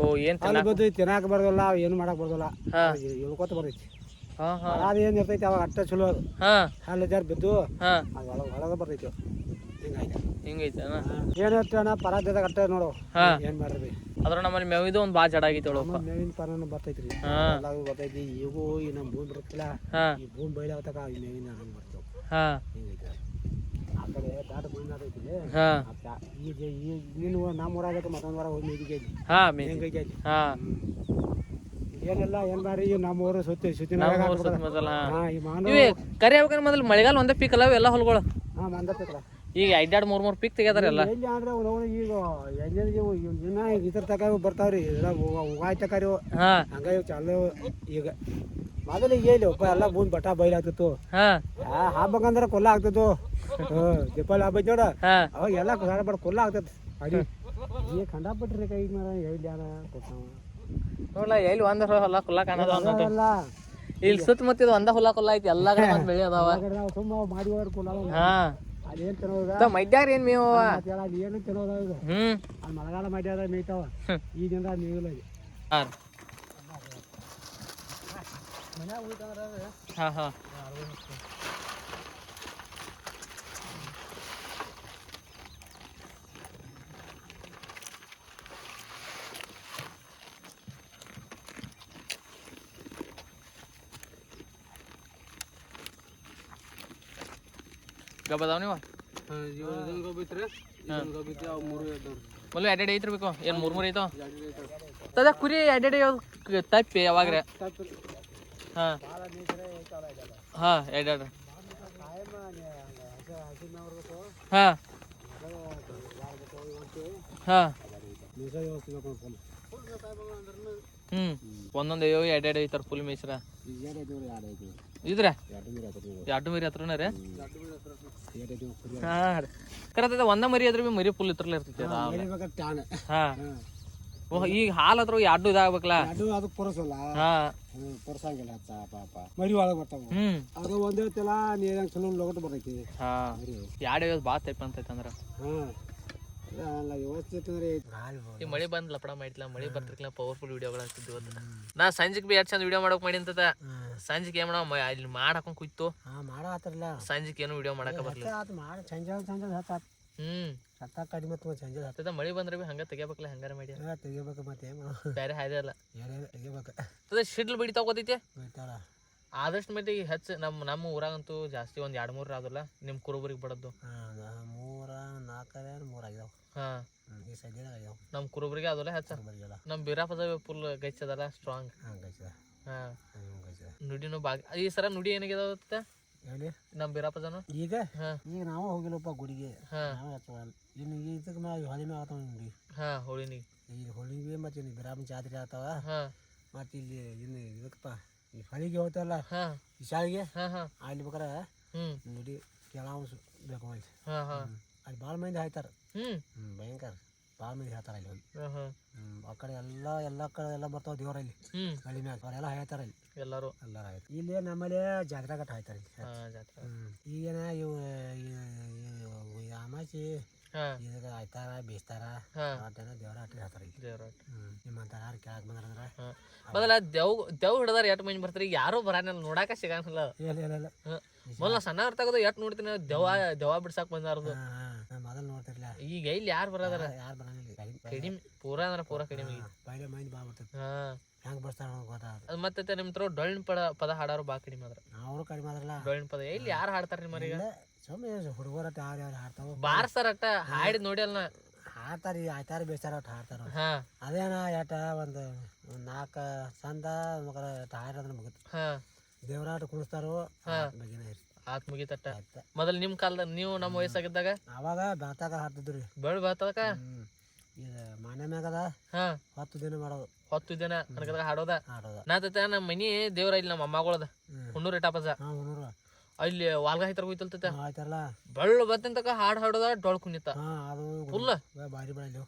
[SPEAKER 2] ಹಲ್ಲು ಬಿದ್ದು ತಿನ್ನಾಕ ಬರ್ದಲ್ಲ ಏನು ಮಾಡಕ್ ಬರ್ದಲ್ಲ ಹೇಳ್ಕೊತ ಬರ್ತೈತಿ ಅದೇನ್ ಇರ್ತೈತಿ ಅವಾಗ ಅಟ್ಟ ಚಲೋ ಅದು ಹಲ್ಲು ಜಾರ್ ಬಿದ್ದು ಅದು ಒಳಗ ಬರ್ತೈತಿ
[SPEAKER 1] ಹಿಂಗೈತೆ
[SPEAKER 2] ಏನ್ ಪರಾಜದಾಗ ಅಟ್ಟ ನೋಡು ಏನ್ ಮಾಡ್ರಿ
[SPEAKER 1] ಅದ್ರ ನಮ್ಮಲ್ಲಿ ಮೇವಿದು ಒಂದ್ ಬಾ ಜಡ ಆಗೈತಿ
[SPEAKER 2] ಮೇವಿನ ಪರನ ಬರ್ತೈತ್ರಿ ಎಲ್ಲಾರು ಬರ್ತೈತಿ ಈಗೂ ಈ ನಮ್ ಭೂಮಿ ಬರುತ್ತಿಲ್ಲ ಈ ಭೂಮಿ ಬೈಲಾಗತಕ ಈ ಮೇವಿನ ಹಂಗ ಬರ್ತಾವ ಹಿಂಗೈತಿ ಆ ಕಡೆ ದಾಟ ಭೂಮಿ ಆಗೈತಿ ನೀನು ನಮ್ಮ ಊರಾಗ ಮತ್ತೊಂದ್ ವಾರ ಹೋಗಿ ಮೇದಿಗೆ ಏನೆಲ್ಲ ಏನ್ ಬಾರಿ ನಮ್ಮ ಊರು ಸುತ್ತಿ
[SPEAKER 1] ಕರಿ ಆಗ್ಬೇಕಂದ್ರೆ ಮೊದಲು ಮಳೆಗಾಲ ಒಂದೇ ಪೀಕ್ ಅಲ್ಲ ಎಲ್ಲ ಹೊಲಗಳು
[SPEAKER 2] ಮಂದ ಪೀಕಲ್ಲ
[SPEAKER 1] ಈಗ 2-3 ಪೀಕ್ ತೆಗ್ಯಾರಲ್ಲ
[SPEAKER 2] ಎಲ್ಲಿ ಅಂದ್ರೆ ಈಗ ಇನ್ನ ಇದ್ರ ತಕ ಬರ್ತಾವ್ರಿ ಉಗಾಯ್ ತಕಾರಿ ಹಂಗ ಇವ್ ಚಾಲು ಈಗ ಮೊದಲು ಹೇಳಿ ಒಬ್ಬ ಎಲ್ಲ ಭೂಮಿ ಬಟ್ಟ ಬೈಲಾಗ್ತಿತ್ತು ಹಾಕ್ಬೇಕಂದ್ರ ಕೊಲ್ಲ ಆಗ್ತಿತ್ತು ದೀಪಾವಳಿ ಹಬ್ಬ ಐತಿ ನೋಡ ಅವಾಗ ಎಲ್ಲ ಕೊಲ್ಲ ಆಗ್ತೈತಿ ಅಡಿ ಈಗ ಕಂಡಾಪಟ್ರಿ ಕೈ ಮಾರ ಎಲ್ಲಿ ಯಾರ
[SPEAKER 1] ನೋಡ್ಲ ಎಲ್ಲಿ ಒಂದ ಹೊಲ ಕುಲ್ಲ ಕಾಣೋದ ಇಲ್ಲಿ ಸುತ್ತಮುತ್ತ ಇದು ಒಂದ ಹೊಲ ಕೊಲ್ಲ ಐತಿ ಎಲ್ಲಾ ಕಡೆ ಬೆಳೆ ಅದಾವ
[SPEAKER 2] ಸುಮ್ಮ ಮಾಡಿ ಹೋದ್ರ ಕೊಲ್ಲ ಅದೇನ್
[SPEAKER 1] ಮೈದ್ಯಾರ ಏನ್ ಮೇವ
[SPEAKER 2] ಏನು ತಿನ್ನೋದ ಅಲ್ಲಿ ಮಳೆಗಾಲ ಮಾಡ್ಯಾರ ಮೇಯ್ತಾವ ಈಗಿಂದ ಮೇವಿಲ್ಲ
[SPEAKER 1] ಗಬ್ಬದಾವ ನೀವು ಮಲ್ಲು ಎಡ್ಡೆ ಐತಿರ್ಬೇಕು ಏನು 3 ಐತವ ತದ ಕುರಿ ಎಡ್ಡೆ ತಪ್ಪಿ ಯಾವಾಗ್ರೆ ಎಡ್ಡೆ ಒಂದೊಂದು ಎಡ್ಡೆ ಐತಾರ ಫುಲ್ ಮೇಸ್ರ ಇದ್ರ 2 ಮರಿ ಹತ್ರನ ರೀ ಕರೆಕ್ಟ್ ಒಂದ ಮರಿ ಅದ್ರ ಬಿ ಮರಿ ಫುಲ್ ಇತ್ರಲ್ಲ ಇರ್ತೈತಿ ಈಗ ಹಾಲು ಹತ್ರ ಎರಡು ಇದಾಗಬೇಕಲ್ಲ
[SPEAKER 2] ಅದು ಅದಕ್ಕೆ ಪುರಸಲ್ಲ
[SPEAKER 1] ಹಾ
[SPEAKER 2] ಪುರಸಂಗಿಲ್ಲ ಹಚ್ಚ ಪಾಪ ಮರಿ ಒಳಗೆ ಬರ್ತಾವ ಅದು ಒಂದೇ ತಿಲ ನೀರ ಚಲೋ ಲೋಟ ಬರ್ತೈತಿ
[SPEAKER 1] ಹಾ ಎರಡು ಭಾಳ ಟೈಪ್ ಅಂತೈತೆ ಅಂದ್ರೆ ಈ ಮಳಿ ಬಂದ್ ಲಪಡ ಮಾಡಿಲ್ಲ ಮಳಿ ಬರ್ತಿರ್ಲಿಲ್ಲ ಪವರ್ಫುಲ್ ವಿಡಿಯೋಗಳು ಆಗ್ತಿದ್ವಿ ಇವತ್ತು ನಾ ಸಂಜೆಗೆ ಬಿ ಎಷ್ಟು ಚಂದ ವಿಡಿಯೋ ಮಾಡಕ್ ಮಾಡಿ ಅಂತ ಸಂಜೆಗೆ ಏನ್ ಮಾಡ ಅಲ್ಲಿ ಮಾಡಾಕೊಂಡ್ ಕುಯ್ತು
[SPEAKER 2] ಮಾಡಾತ್ರಲ್ಲ
[SPEAKER 1] ಸಂಜೆಗೆ ಏನು ವಿಡಿಯೋ ಮಾಡಕ ಬರ್ಲಿಲ್ಲ
[SPEAKER 2] ಕಡಿಮೆ ಸಂಜೆ
[SPEAKER 1] ಹತ್ತದ ಮಳಿ ಬಂದ್ರೆ ಬಿ ಹಂಗ ತೆಗಿಬೇಕಲ್ಲ ಹಂಗಾರ ಮಾಡಿ
[SPEAKER 2] ತೆಗಿಬೇಕು ಮತ್ತೆ
[SPEAKER 1] ಬೇರೆ ಹಾಯ್ದೆ ಅಲ್ಲ
[SPEAKER 2] ತೆಗಿಬೇಕು
[SPEAKER 1] ಅದ ಶಿಡ್ಲ್ ಬಿಡಿತಾವ ಗೊತ್ತೈತಿ
[SPEAKER 2] ಬೈತಾಳ
[SPEAKER 1] ಆದಷ್ಟು ಮತ್ತೆ ಈಗ ಹೆಚ್ಚು ನಮ್ಮ ಊರಾಗಂತೂ ಜಾಸ್ತಿ ಒಂದ್ 2-3 ಆದಲ್ಲ ನಿಮ್ ಕುರುಬರಿಗೆ ಬಡದ್ದು
[SPEAKER 2] 3-4 ಆಗ್ಯಾವ
[SPEAKER 1] ಹಾ
[SPEAKER 2] ಈ ಸದ್ಯದಾಗ ಆಗ್ಯಾವ
[SPEAKER 1] ನಮ್ ಕುರುಬರಿಗೆ ಅದಲ್ಲ ಹೆಚ್ಚ ನಮ್ ಬಿರಾಪದ ಫುಲ್ ಗಚ್ಚದಲ್ಲ ಸ್ಟ್ರಾಂಗ್ ಹಾ ನುಡಿನೂ ಬಾಗಿ ಈ ಸರ ನುಡಿ ಏನಾಗ್ಯದ
[SPEAKER 2] ಹೇಳಿ
[SPEAKER 1] ನಮ್ ಬಿರಾಪದನು
[SPEAKER 2] ಈಗ ಈಗ ನಾವು ಹೋಗಿಲ್ಲಪ್ಪ ಗುಡಿಗೆ ಇನ್ನು ಇದಕ್ಕೆ ಹೊಳಿ ಮ್ಯಾಗ ಆತಾವ ನೋಡಿ
[SPEAKER 1] ಹೋಳಿನಿ
[SPEAKER 2] ಈಗ ಹೊಳಿಗೆ ಮತ್ತೆ ಇಲ್ಲಿ ಬಿರಾಮನ್ ಜಾತ್ರೆ ಆಗ್ತಾವ ಮತ್ತೆ ಇಲ್ಲಿ ಇನ್ನು ಇದಕ್ಕಪ್ಪ ಈ ಹೊಳಿಗೆ ಹೋಗ್ತಾವಲ್ಲ ಈ ಶಾಲೆಗೆ ಅಲ್ಲಿ ಬೇಕಾರೆ ನುಡಿ ಕೆಳಾಂಶ ಬೇಕು ಅಲ್ಲಿ ಅಲ್ಲಿ ಭಾಳ ಮಂದಿ ಹಾಯ್ತಾರ ಭಯಂಕರ ಭಾಳ ಮಂದಿ ಹೇಳ್ತಾರ ಅಲ್ಲಿ ಹೋಗಿ ಆ ಕಡೆ ಎಲ್ಲ ಕಡೆ ಎಲ್ಲ ಬರ್ತಾವ ದೇವರಲ್ಲಿ ಹಳ್ಳಿ ಮ್ಯಾಗ ಅವರೆಲ್ಲ ಹಾಯ್ತಾರ ಇಲ್ಲಿ ಎಲ್ಲರೂ ಹಾಯ್ತಾರೆ ಇಲ್ಲಿ ನಮ್ಮಲ್ಲಿ ಜಾತ್ರೆ ಗಟ್ಟ ಹಾಯ್ತಾರ ಈಗೇನ ಇವು ಅಮಾಸಿ ಇದಕ್ಕೆ ಆಯ್ತಾರ ಬೇಯಿಸ್ತಾರ ದೇವ್ರ ಆಟ ಹೇಳ್ತಾರ ನಿಮ್ಮಂತಾರ ಯಾರು ಕೇಳಕ್ ಬಂದ್ರ
[SPEAKER 1] ಮೊದಲ ದೇವ್ ಹಿಡ್ದಾರ ಎಟ್ ಮಂದಿ ಬರ್ತಾರ ಈಗ ಯಾರು ಬರಾನಲ್ಲ ನೋಡಾಕ ಸಿಗಂಗಿಲ್ಲ ಮೊದಲ ಸಣ್ಣ ತಗದು ಎಟ್ ನೋಡ್ತೀನಿ ದೆವ್ವ ಬಿಡ್ಸಾಕ್ ಬಂದಾರದು
[SPEAKER 2] ಮೊದಲು ನೋಡ್ತಿರ್ಲ
[SPEAKER 1] ಈಗ ಇಲ್ಲಿ ಯಾರು ಬರದಾರ
[SPEAKER 2] ಯಾರು ಬರಂಗಿಲ್ಲ
[SPEAKER 1] ಕಡಿಮೆ ಪೂರಾ ಅಂದ್ರೆ ಪೂರಾ ಕಡಿಮೆ
[SPEAKER 2] ಪೈಲೆ ಮಂದಿ ಬಾ ಬರ್ತೈತಿ ಹೆಂಗ್ ಬರ್ತಾರ ಗೊತ್ತಾಗ
[SPEAKER 1] ಮತ್ತೆ ನಿಮ್ ತರ ಡೊಳ್ಳಿನ ಪದ ಹಾಡೋರು ಬಾ ಕಡಿಮೆ ಅದ್ರ
[SPEAKER 2] ಅವರು ಕಡಿಮೆ ಆದ್ರಲ್ಲ
[SPEAKER 1] ಡೊಳ್ಳಿನ ಪದ ಇಲ್ಲಿ ಯಾರು ಹಾಡ್ತಾರ ನಿಮ್ಮರಿಗೆ
[SPEAKER 2] ಸುಮ್ಮನೆ ಹುಡುಗರ ಯಾರು ಹಾಡ್ತಾವ
[SPEAKER 1] ಬಾರ್ಸಾರಟ ಹಾಡಿದ್ ನೋಡಿ ಅಲ್ಲ
[SPEAKER 2] ಹಾಡ್ತಾರ ಆಯ್ತಾರ ಬೇಸಾರ ಹಾಡ್ತಾರ ಅದೇನ ಏಟ ಒಂದು 4 ಸಂದ ಮಗರ ಹಾಡ್ರ ಮುಗಿತು ದೇವರಾಟ ಕುಣಿಸ್ತಾರೋ ಆತ್ ಮುಗಿತಟ್ಟ ಮೊದಲ್ ನಿಮ್ ಕಾಲದಾಗ ನೀವು ನಮ್ಮ ವಯಸ್ಸಾಗಿದ್ದಾಗ ಅವಾಗ ಬಾತಾಗ ಹಾಡ್ತಿದ್ರಿ
[SPEAKER 1] ಬೆಳ್ ಬಾತಾಗ
[SPEAKER 2] ಇದು ಮಾನ್ಯ ಮ್ಯಾಗದ 10 ದಿನ ಮಾಡೋದು
[SPEAKER 1] 10 ದಿನ ನನಗದಾಗ ಹಾಡೋದ ನಾತ ನಮ್ಮ ಮನಿ ದೇವ್ರ ಇಲ್ಲಿ ನಮ್ಮ ಅಮ್ಮಗಳದ ಹುಣ್ಣೂರ್ ಇಟಾಪಜ ಅಲ್ಲಿ ವಾಲ್ಗ ಹೈತರ ಹೋಯ್ತಲ್ತ ಬೆಳ್ಳು ಬತ್ತಂತಕ ಹಾಡೋದ ಡೊಳ್ ಕುಣಿತ ಫುಲ್
[SPEAKER 2] ಬಾರಿ ಬೆಳಲು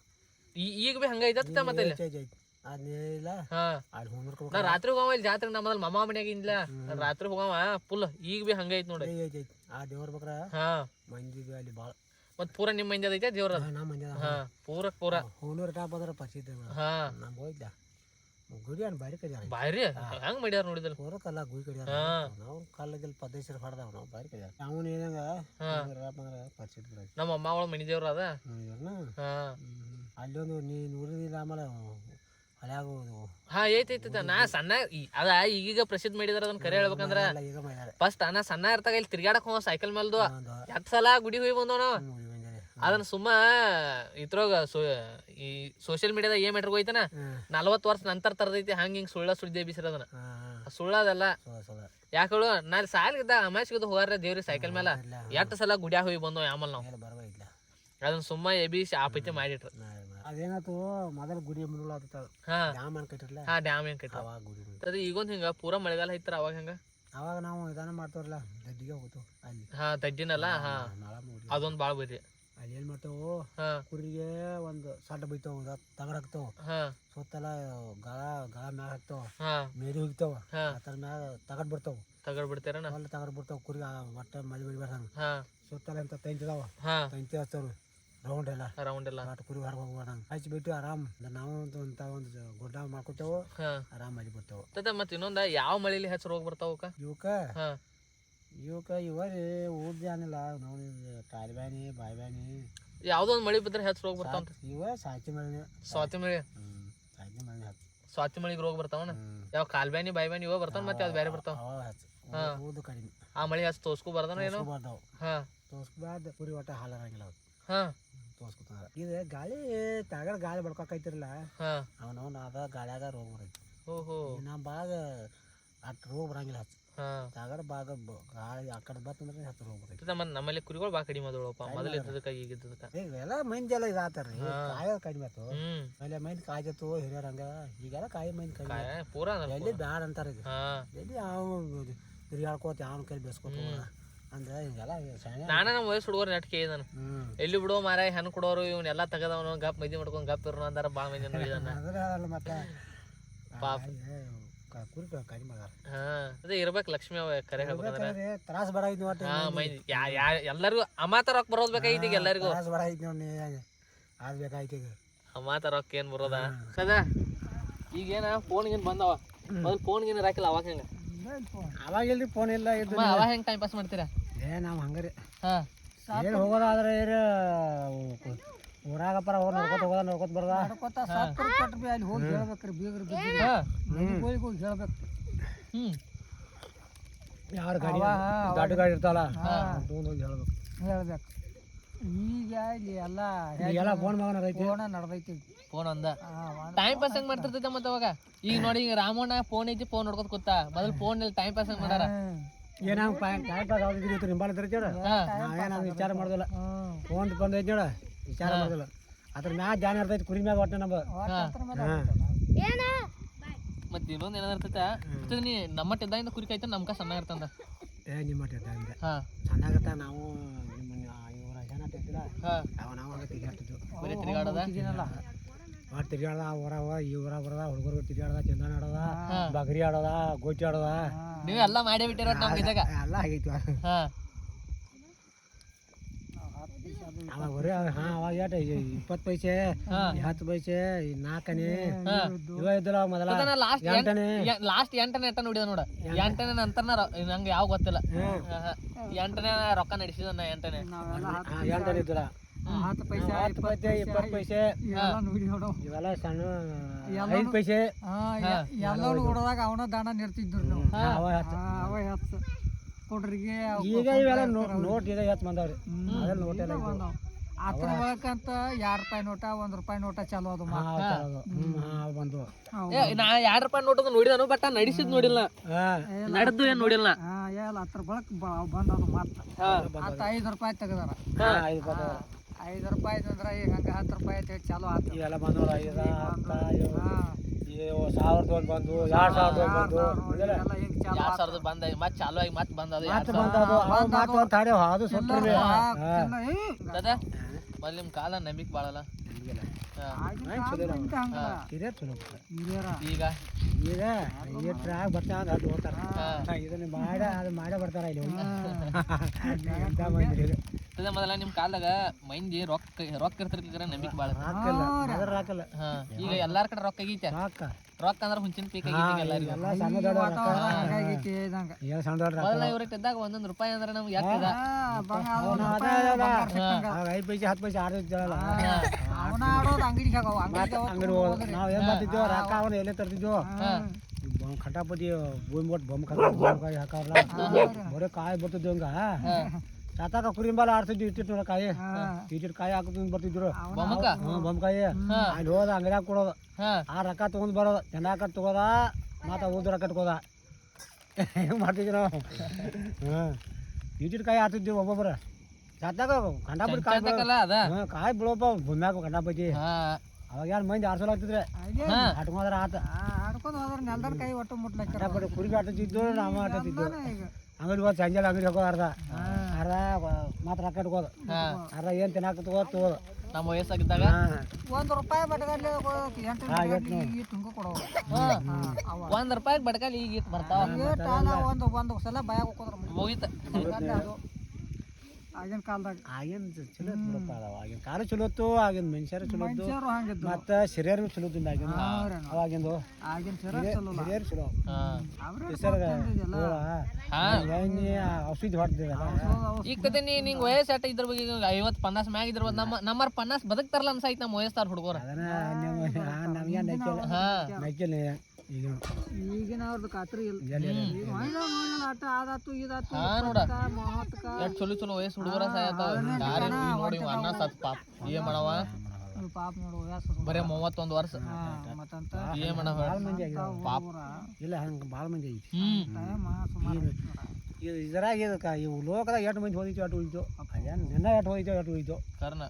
[SPEAKER 1] ಈಗ ಬಿ ಹಂಗೈತ ಮತ್ತೆ ನಾ ರಾತ್ರಿ ಹೋಗವ ಇಲ್ಲಿ ಜಾತ್ರೆ ನಮ್ಮಲ್ಲಿ ಮಮ್ಮ ಮನ್ಯಾಗಿಂದ ರಾತ್ರಿ ಹೋಗವ ಫುಲ್ ಈಗ ಬಿ ಹಂಗೈತ್ ನೋಡಿ
[SPEAKER 2] ಆ ದೇವ್ರ ಬಕ್ರ ಮಂದಿ ಅಲ್ಲಿ ಬಾಳ
[SPEAKER 1] ಮತ್ ಪೂರ ನಿಮ್ ಮಂದಿ ಅದೈತೆ ದೇವ್ರ ಪೂರ
[SPEAKER 2] ಹುಣ್ಣೂರ್ ಟಾಪ್ ಅದ್ರ ಪ್ರಸಿದ್ಧ ನಮ್ ಹೋಯ್ತ ಗುಡಿ ಅನ್ ಬಾರಿ ಕಡಿಯಾರ
[SPEAKER 1] ಬಾರಿ ಹಂಗ್ ಮಾಡ್ಯಾರ ನೋಡಿದಲ್ಲ
[SPEAKER 2] ಪೂರ ಕಲ್ಲ ಗುಡಿ ಕಡಿಯಾರ ನಾವು ಕಲ್ಲಗೆಲ್ಲ ಪದೇಶರ ಹೊಡೆದವ ನಾವು ಬಾರಿ ಕಡಿಯಾರ ಅವನು ಏನಂಗ ಪ್ರಸಿದ್ಧ
[SPEAKER 1] ನಮ್ಮ ಅಮ್ಮ ಅವಳ ಮನಿ ದೇವ್ರ ಅದ
[SPEAKER 2] ಅಲ್ಲೊಂದು ನೀನ್ ಊರಿನಿಲ್ಲ ಆಮೇಲೆ
[SPEAKER 1] ಐತೈತ ನಾ ಸಣ್ಣ ಅದ ಈಗೀಗ ಪ್ರಸಿದ್ಧ ಮಾಡಿದಾರ ಅದನ್ನ ಕರೆ ಹೇಳ್ಬೇಕಂದ್ರ ಫಸ್ಟ್ ನಾ ಸಣ್ಣ ಇರ್ತಾಗ ಇಲ್ಲಿ ತಿರ್ಗಾಡಕ್ ಹೋಗ ಸೈಕಲ್ ಮೇಲ್ದು 2 ಸಲ ಗುಡಿ ಹೋಗಿ ಬಂದವ ನಾವು ಅದನ್ನ ಸುಮ್ಮ ಇದ್ರೊಳಗ ಈ ಸೋಶಿಯಲ್ ಮೀಡಿಯಾದಾಗ ಏನ್ ಮ್ಯಾಟ್ರ್ ಹೋಯ್ತಾನ 40 ವರ್ಷ ನಂತರ ತರದೈತಿ ಹಂಗ ಹಿಂಗ್ ಸುಳ್ದೇ ಬಿಸಿರ ಅದನ್ನ ಸುಳ್ಳದಲ್ಲ ಯಾಕಳು ನಾ ಸಾಲಿಗಿದ್ದ ಅಮಾಸಿಗಿದ್ದ ಹೋಗಾರ ದೇವ್ರಿ ಸೈಕಲ್ ಮೇಲೆ 2 ಸಲ ಗುಡಿಯಾಗ ಹೋಗಿ ಬಂದವ ಆಮೇಲೆ ನಾವು ಅದನ್ನ ಸುಮ್ಮ ಎಬಿಸಿ ಆಪೈತಿ ಮಾಡಿಟ್ರ
[SPEAKER 2] ಅದೇನಾಯ್ತು ಮೊದಲ ಗುಡಿ ಡ್ಯಾಮ್ ಏನ್ ಕಟ್ಟಿರ್ಲ
[SPEAKER 1] ಡ್ಯಾಮ್ ಏನ್ ಕಟ್ಟ ಅದ ಈಗೊಂದ್ ಹಿಂಗ ಪೂರಾ ಮಳೆಗಾಲ ಐತ್ರ ಅವಾಗ ಹೆಂಗ
[SPEAKER 2] ಅವಾಗ ನಾವು ವಿಧಾನ ಮಾಡ್ತಾರಲ್ಲ ದಡ್ಡಿಗೆ ಹೋಗ್ತಾವ ಅಲ್ಲಿ
[SPEAKER 1] ದಡ್ಡಿನಲ್ಲ ಅದೊಂದ್ ಬಾಳ್ ಬೈರಿ
[SPEAKER 2] ಅಲ್ಲಿ ಏನ್ ಮಾಡ್ತಾವು ಕುರಿಗೆ ಒಂದು ಸಡ್ಡ ಬೈತಾವ ತಗಡ್ ಹಾಕ್ತಾವ ಸುತ್ತಲ ಗಳ ಮ್ಯಾಗ ಹಾಕ್ತಾವ ಮೇರಿ ಹೋಗ್ತಾವ ಅದ್ರ ಮ್ಯಾಗ ತಗಡ್ ಬಿಡ್ತಾವ
[SPEAKER 1] ಬಿಡ್ತಾರ
[SPEAKER 2] ತಗಡ್ ಬಿಡ್ತಾವ ಕುರಿಗೆ ಒಟ್ಟ ಮಳಿ ಮಳಿ ಬರ್ತಾನ ಸುತ್ತಲ ಅಂತ ತಂತಿದಾವ ತಂತಿ ಹಚ್ತಾವ್ರು ರೌಂಡ್ ಎಲ್ಲ ಕುರಿ ಹೊರಗೆ ಹೋಗ್ಬಾರ್ದ ಹಚ್ಚಿ ಬಿಟ್ಟು ಆರಾಮ್ ನಾವು ಒಂದು ಗುಡ್ಡ ಮಾಡ್ಕೊತೇವು ಆರಾಮ್ ಮಳಿ ಬರ್ತಾವ
[SPEAKER 1] ಮತ್ತ ಇನ್ನೊಂದ ಯಾವ ಮಳಿಲಿ ಹೆಚ್ಚು ರೋಗ ಬರ್ತಾವ
[SPEAKER 2] ಇವಕ್ಕ ಇವರಿ ಊರ್ದಿ ಏನಿಲ್ಲ ನೋಡಿ ಕಾಲಿ ಬ್ಯಾನಿ ಬಾಯಿ ಬ್ಯಾನಿ
[SPEAKER 1] ಯಾವ್ದೊಂದ್ ಮಳಿ ಬಿದ್ರೆ ಹೆಚ್ಚು ರೋಗ ಬರ್ತಾವ
[SPEAKER 2] ಇವ ಸ್ವಾತಿ ಮಳಿ
[SPEAKER 1] ಸ್ವಾತಿ ಮಳಿಗೆ ರೋಗ ಬರ್ತಾವನ ಯಾವ ಕಾಲ್ ಬ್ಯಾನಿ ಬಾಯಿ ಬ್ಯಾನಿ ಇವ ಬರ್ತಾವ ಮತ್ತೆ ಯಾವ್ದು ಬೇರೆ ಬರ್ತಾವ
[SPEAKER 2] ಕಡಿಮೆ
[SPEAKER 1] ಆ ಮಳಿ ಹೆಚ್ಚು ತೋರ್ಸ್ಕೊ ಬರ್ದಾನ ಏನೋ
[SPEAKER 2] ಬರ್ತಾವ ತೋರ್ಸ್ಕೊಬಾರ್ದು ಕುರಿ ಒಟ್ಟ ಹಾಲಾರಂಗಿಲ್ಲ ತೋರ್ಸ್ಕೊತಾರ ಇದು ಗಾಳಿ ತಗಡ ಗಾಳಿ ಬಡ್ಕೊಕೈತಿರಲ್ಲ ಅವನವನ್ ಅದ ಗಾಳಿಯಾಗ ರೋಗ ಬರೈತಿ ನಮ್ಮ ಬಾಗ ಅಟ್ ರೋಗ ಬರಂಗಿಲ್ಲ ಹಚ್ಚ ತಗಡ ಬಾಗ ಗಾಳಿ ಆ ಕಡೆ ಬರ್ತಂದ್ರೆ ಹತ್ತು ರೋಗ ಬರೈತಿ
[SPEAKER 1] ನಮ್ಮಲ್ಲಿ ಕುರಿಗಳು ಬಾ ಕಡಿಮೆ ಅದಪ್ಪ ಮೊದಲು ಇದ್ದದಕ್ಕ ಈಗ ಇದ್ದದಕ್ಕ
[SPEAKER 2] ಎಲ್ಲ ಮಂದಿ ಎಲ್ಲ ಇದಾತಾರ್ರಿ ಕಾಯೋದು ಕಡಿಮೆ ಆಯ್ತು ಆಮೇಲೆ ಮಂದಿ ಕಾಯ್ದತ್ತು ಹಿರಿಯರಂಗ ಈಗೆಲ್ಲ ಕಾಯಿ ಮಂದಿ ಕಡಿಮೆ ಪೂರಾ ಎಲ್ಲಿ ಬ್ಯಾಡ ಅಂತಾರ ಈಗ ಎಲ್ಲಿ ಯಾವ ತಿರ್ಗಾಡ್ಕೋತ ಯಾವನ ಕೈ ಬೆಸ್ಕೋತ ಅಂದ್ರೆ ಹಿಂಗೆಲ್ಲ
[SPEAKER 1] ನಾನ ನಮ್ಮ ವಯಸ್ಸು ಹುಡುಗರು ನೆಟ್ಕೆ ನಾನು ಎಲ್ಲಿ ಬಿಡೋ ಮಾರ ಹೆಣ್ಣು ಕೊಡೋರು ಇವನ್ನೆಲ್ಲ ತೆಗದವನು ಗಪ್ ಮದಿ ಮಾಡ್ಕೊಂಡು ಗಪ್ ಇರೋನು ಅಂದಾರ ಭಾಳ ಮಂದಿ ನೋಡಿದಾನ
[SPEAKER 2] ಮತ್ತೆ
[SPEAKER 1] ಪಾಪ
[SPEAKER 2] ಕುರಿ ಕಡಿಮೆ ಮಗ
[SPEAKER 1] ಅದೇ ಇರ್ಬೇಕು ಲಕ್ಷ್ಮಿ ಅವ ಕರೆ ಹೇಳ್ಬೇಕಂದ್ರೆ
[SPEAKER 2] ತ್ರಾಸ ಬರಾಯ್ತು ಒಟ್ಟು
[SPEAKER 1] ಮಂದಿ ಎಲ್ಲರಿಗೂ ಅಮಾತ ರೊಕ್ಕ ಬರೋದ್ ಬೇಕಾಗಿತ್ತು ಈಗ ಎಲ್ಲರಿಗೂ
[SPEAKER 2] ತ್ರಾಸ ಬರಾಯ್ತು ನೋಡಿ ಅದು ಬೇಕಾಯ್ತು ಈಗ
[SPEAKER 1] ಅಮಾತ ರೊಕ್ಕ ಏನ್ ಬರೋದ ಸದಾ ಈಗೇನ ಫೋನ್ ಗೀನ್ ಬಂದವ ಮೊದಲು ಫೋನ್ ಗೀನ್ ಹಾಕಿಲ್ಲ ಅವಾಗ ಹೆಂಗ
[SPEAKER 2] ಅವಾಗ ಎಲ್ರಿ ಫೋನ್ ಇಲ್ಲ ಇದು
[SPEAKER 1] ಅವಾಗ ಹೆಂಗ್ ಟೈಮ್ ಪಾಸ್ ಮಾಡ್ತೀರಾ
[SPEAKER 2] ನಾವು ಹಂಗಾರಿ
[SPEAKER 1] ಹಾ
[SPEAKER 2] ಏನು ಹೋಗೋದಾದ್ರೆ ಊರಾಗಪ್ಪರ ಹೋಗಿ ನೋಡ್ಕೊತ ಬರದ
[SPEAKER 3] ಅಲ್ಲಿ ಹೋಗಿ ಹೇಳ್ಬೇಕ್ರಿ ಬೀಗ್ರು ಹೋಗಿ ಹೇಳ್ಬೇಕು
[SPEAKER 2] ಯಾರು ಗಾಡಿ ದೊಡ್ಡ ಗಾಡಿ ಇರ್ತಾವಲ್ಲ ಹೋಗಿ ಹೇಳ್ಬೇಕು
[SPEAKER 3] ಹೇಳ್ಬೇಕು ಈಗ ಇಲ್ಲಿ
[SPEAKER 2] ಎಲ್ಲ ಫೋನ್ ಮಗನ ರೈತಿ
[SPEAKER 3] ಫೋನ ನಡ್ದೈತಿ
[SPEAKER 1] ಫೋನ್ ಒಂದ ಟೈಮ್ ಪಾಸ್ ಹೆಂಗ್ ಮಾಡ್ತಿರ್ತೈತೆ ಮತ್ತೆ ಅವಾಗ ಈಗ ನೋಡಿ ಈಗ ರಾಮಣ್ಣ ಫೋನ್ ಐತಿ ಫೋನ್ ನೋಡ್ಕೊತ ಕೂತ ಮೊದಲು ಫೋನ್ ಇಲ್ಲಿ ಟೈಮ್ ಪಾಸ್ ಹೆಂಗ್ ಮಾಡ್ಯಾರ
[SPEAKER 2] ಏನ ಟೈಮ್ ಪಾಸ್ ಆಗೋದಿತ್ತು ನಿಂಬಾಲ ತಿರ್ಚೋಡ ನಾವೇನ ವಿಚಾರ ಮಾಡೋದಿಲ್ಲ ಫೋನ್ ಬಂದೈತಿ ನೋಡ ವಿಚಾರ ಮಾಡೋದಿಲ್ಲ ಅದ್ರ ಮ್ಯಾಗ ಜಾನ ಇರ್ತೈತಿ ಕುರಿ ಮ್ಯಾಗ ಒಟ್ಟ ನಮ್ಮ
[SPEAKER 1] ಮತ್ತೆ ಇನ್ನೊಂದು ಏನಾದ್ರು ಇರ್ತೈತೆ ನೀ ನಮ್ಮಟ್ಟ ಇದ್ದಾಗಿಂದ ಕುರಿ ಕಾಯ್ತ ನಮ್ಕ ಸಣ್ಣ ಇರ್ತಂದ
[SPEAKER 2] ನಿಮ್ಮಟ್ಟ ಇದ್ದಂಗೆ
[SPEAKER 1] ಹಾ
[SPEAKER 2] ಚೆನ್ನಾಗತ್ತ ನಾವು ಇವರ ಜನ ತಿರ್ತಿಲ್ಲ ನಾವು ತಿರ್ಗಾಡ್ತಿದ್ವು
[SPEAKER 1] ಬರೀ ತಿರುಗಾಡೋದ
[SPEAKER 2] ಒಟ್ಟು ತಿರ್ಗಾಡ್ದ ಊರ ಈ ಊರ ಬರದ ಹುಡುಗರು ತಿರ್ಗಾಡ್ದ ಚಂದನ ಆಡೋದ ಬಗರಿ ಆಡೋದ ಗೋಚಿ ಆಡೋದ
[SPEAKER 1] ನೀವು ಎಲ್ಲ ಮಾಡೇ ಬಿಟ್ಟಿರೋ ನಮ್ಗೆ ಇದ್ದಾಗ
[SPEAKER 2] ಎಲ್ಲ ಆಗೈತಿ ಅವಾಗ ಬರೀ ಅವಾಗ ಏಟ 20 ಪೈಸೆ 10 ಪೈಸೆ 4 ಇವ ಇದ್ದಲ್ಲ ಮೊದಲ
[SPEAKER 1] ಲಾಸ್ಟ್ 8ನೇ ಎಟ್ಟ ನೋಡಿದ ನೋಡ 8ನೇ ನಂತರ ನಂಗೆ ಯಾವ ಗೊತ್ತಿಲ್ಲ 8ನೇ ರೊಕ್ಕ ನಡೆಸಿದ 8ನೇ
[SPEAKER 2] ಇದ್ದಲ್ಲ
[SPEAKER 3] 10 ಪೈಸೆ
[SPEAKER 2] 20 ಪೈಸೆ ಇವೆಲ್ಲ ಸಣ್ಣ 5 ಪೈಸೆ
[SPEAKER 3] ಎಲ್ಲ ನೋಡಿದಾಗ ಅವನ ದಾನ ನಿರ್ತಿದ್ರು ನಾವು ಅವ ಹೆಚ್ಚು ಕೊಡ್ರಿಗೆ
[SPEAKER 2] ಈಗ ಇವೆಲ್ಲ ನೋಟ್ ಇದೆ ಹೆಚ್ಚು ಬಂದವ್ರಿ ಅದೆಲ್ಲ ನೋಟ್ ಎಲ್ಲ
[SPEAKER 3] ಅದ್ರ ಒಳಕಂತ 2 ರೂಪಾಯಿ ನೋಟ 1 ರೂಪಾಯಿ ನೋಟ ಚಲೋ ಅದು
[SPEAKER 2] ಬಂದು
[SPEAKER 1] ನಾ 2 ರೂಪಾಯಿ ನೋಟ್ ನೋಡಿದನು ಬಟ್ ನಡಿಸಿದ್ ನೋಡಿಲ್ಲ ನಡೆದು ಏನ್ ನೋಡಿಲ್ಲ
[SPEAKER 3] ಅದ್ರ ಬಳಕ ಬಂದದು ಮತ್ತ 5 ರೂಪಾಯಿ ತೆಗದಾರ 5 ರೂಪಾಯಿ ಅಂದ್ರೆ ಈಗ ಹಂಗ 10 ರೂಪಾಯಿ ಚಲೋ ಆತ
[SPEAKER 2] ಇವೆಲ್ಲ ಬಂದವ್ರ 1000 ಬಂದು 2000 ಬಂದು
[SPEAKER 1] 2000 ಬಂದ ಮತ್ ಚಾಲು ಆಗಿ ಮತ್ ಬಂದದು ಮೊದ್ಲು ನಿಮ್ ಕಾಲ ನಂಬಿಕೆ ಬಾಳಲ್ಲ ಈಗ
[SPEAKER 2] ಬರ್ತಾರ ಇದನ್ನ ಮಾಡೇ ಬರ್ತಾರ ಇಲ್ಲಿ
[SPEAKER 1] ಮೊದಲ ನಿಮ್ ಕಾಲದಾಗ ಮಂದಿ ರೊಕ್ಕ ಇರ್ತಿರ್ಲಿಲ್ಲ ನಂಬಿಕೆ ಬಾಳ
[SPEAKER 2] ಹಾಕಲ್ಲ
[SPEAKER 1] ಈಗ ಎಲ್ಲಾರ ಕಡೆ ರೊಕ್ಕ ಆಗೈತೆ ರೊಕ್ಕ ಅಂದ್ರೆ ಹುಂಚಿನ ಪೀಕ್ ಆಗೈತಿ ಮೊದಲ ಇವ್ರಿಗೆ ಇದ್ದಾಗ 1 ರೂಪಾಯಿ ಅಂದ್ರೆ ನಮ್ಗೆ ಯಾಕಿದ
[SPEAKER 2] 5 ಪೈಸೆ 10 ಪೈಸೆ ಆಡ್ತಿದ್ದಲ್ಲ
[SPEAKER 3] ಅಂಗಡಿ
[SPEAKER 2] ನಾವ್ ಏನ್ ಮಾಡ್ತಿದ್ವಿ ರೊಕ್ಕ ಅವನ್ನ ಎಲ್ಲೇ ತರ್ತಿದ್ವು ಖಟಾಪತಿ ಭೂಮಿ ಕೊಟ್ಟು ಬೊಮ್ಮಕಾಯಿ ಹಾಕವ್ರಲ್ಲ ಬರೀ ಕಾಯಿ ಬರ್ತಿದ್ವು ಹಂಗ ಚಾತಾಕ ಕುರಿಂಬಾಲ ಆಡ್ತಿದ್ವಿ ಇಟ್ಟಿಟ್ಟು ಕಾಯಿ ಇಟ್ಟಿಟ್ಟು ಕಾಯಿ ಹಾಕುತ್ತ ಬರ್ತಿದ್ರು ಬೊಮ್ಮಕಾಯಿ ಅಲ್ಲಿ ಹೋದ ಅಂಗಡಿಯಾಗ ಕೊಡೋದು ಆ ರೊಕ್ಕ ತಗೊಂಡ್ ಬರೋದು ಚೆನ್ನ ತಗೋದ ಮತ್ತ ಊದ ರೊಕ್ಕ ತಗೋದ ಹೆಂಗ್ ಮಾಡ್ತಿದ್ವಿ ನಾವು ಇಟ್ಟಿಟ್ಟು ಕಾಯಿ ಆಡ್ತಿದ್ವಿ ಒಬ್ಬೊಬ್ಬರ ಚಾತಾಕ ಕಂಡಾಪತಿ ಕಾಯಿ ಬಿಡೋಪ್ಪ ಭೂಮ್ಯಾಗ ಕಂಡಾಪತಿ ಅವಾಗ ಯಾರು ಮಂದಿ ಆಡ್ಸೋಲಾಗ್ತಿದ್ರೆ ಆಟ್ಕೊಂಡ್ರ ಆತ
[SPEAKER 3] ಆಡ್ಕೊಂಡ್ ಹೋದ್ರ ನೆಲ್ದಾರ ಕೈ ಒಟ್ಟು ಮುಟ್ಲಕ್ಕ
[SPEAKER 2] ಕುರಿ ಆಟತಿದ್ದು ನಾವು ಆಟತಿದ್ದು ಅಂಗಡಿ ಹೋದ್ ಸಂಜೆ ಅಂಗಡಿ ಹಾಕೋ ಅರ್ಧ ಮಾತ್ರ ರೊಕ್ಕ ಇಟ್ಕೋದು ಅರ್ಧ ಏನ್ ತಿನ್ನಾಕ ತಗೋದು
[SPEAKER 1] ನಮ್ಮ ವಯಸ್ಸಾಗಿದ್ದಾಗ
[SPEAKER 3] 1 ರೂಪಾಯಿ ಬಡಗಲ್ಲಿ 8 ತುಂಗ ಕೊಡೋದು
[SPEAKER 1] 1 ರೂಪಾಯಿ ಬಡಗಲ್ಲಿ ಈಗ ಇಟ್ಟು ಬರ್ತಾವ
[SPEAKER 3] ಒಂದು ಸಲ ಬಾಯಾಗ ಹೋಗೋದ್ರ
[SPEAKER 1] ಮುಗಿತ
[SPEAKER 3] ಆಗಿನ ಕಾಲದಾಗ
[SPEAKER 2] ಆಗಿನ ಚಲೋ ಆಗಿನ ಕಾಲ ಚಲೋ ಇತ್ತು ಆಗಿನ ಮನುಷ್ಯರು ಚಲೋ ಇತ್ತು ಮತ್ತ ಸಿರಿಯರು ಚಲೋ ಇದ್ದು ಅವಾಗಿಂದು ಹಿರಿಯರು ಚಲೋ ಔಷಧಿ ಹೊಡ್ದಿರಲ್ಲ
[SPEAKER 1] ಈಗ ಕತೆ ನಿಂಗೆ ವಯಸ್ಸು ಎಟ್ಟ ಇದ್ರ ಬಗ್ಗೆ 50-50 ಮ್ಯಾಗ ಇದ್ರ ನಮ್ಮರ 50 ಬದುಕ್ತಾರಲ್ಲ ಅನ್ಸಾಯ್ತು ನಮ್ಮ ವಯಸ್ಸಾರ ಹುಡುಗರು
[SPEAKER 2] ನಮ್ಗೆ ನೈಕಿಲ್ಲ
[SPEAKER 3] ಈಗಿನ ಅವ್ರದ್ದು ಖಾತ್ರಿ ಆಟ ಆದಾತು ಇದಾತು
[SPEAKER 1] ಚಲೋ ಚಲೋ ವಯಸ್ಸು ಹುಡುಗರ ನೋಡಿ ಅನ್ನ ಸತ್ ಪಾಪ ಏನ್ ಮಾಡವ
[SPEAKER 3] ಪಾಪ ನೋಡು
[SPEAKER 1] ಬರೇ 31 ವರ್ಷ ಏನ್ ಮಾಡವ ಪಾಪ
[SPEAKER 2] ಇಲ್ಲ ಹಂಗ ಭಾಳ ಮಂದಿ ಐತಿ ಇದ್ರಾಗ ಇವು ಲೋಕದಾಗ 8 ಮಂದಿ ಹೋದಿತ್ತು ಅಟ್ಟು ಹೋಯ್ತು ಜನ 8 ಹೋಯ್ತು
[SPEAKER 1] ಕರ್ನ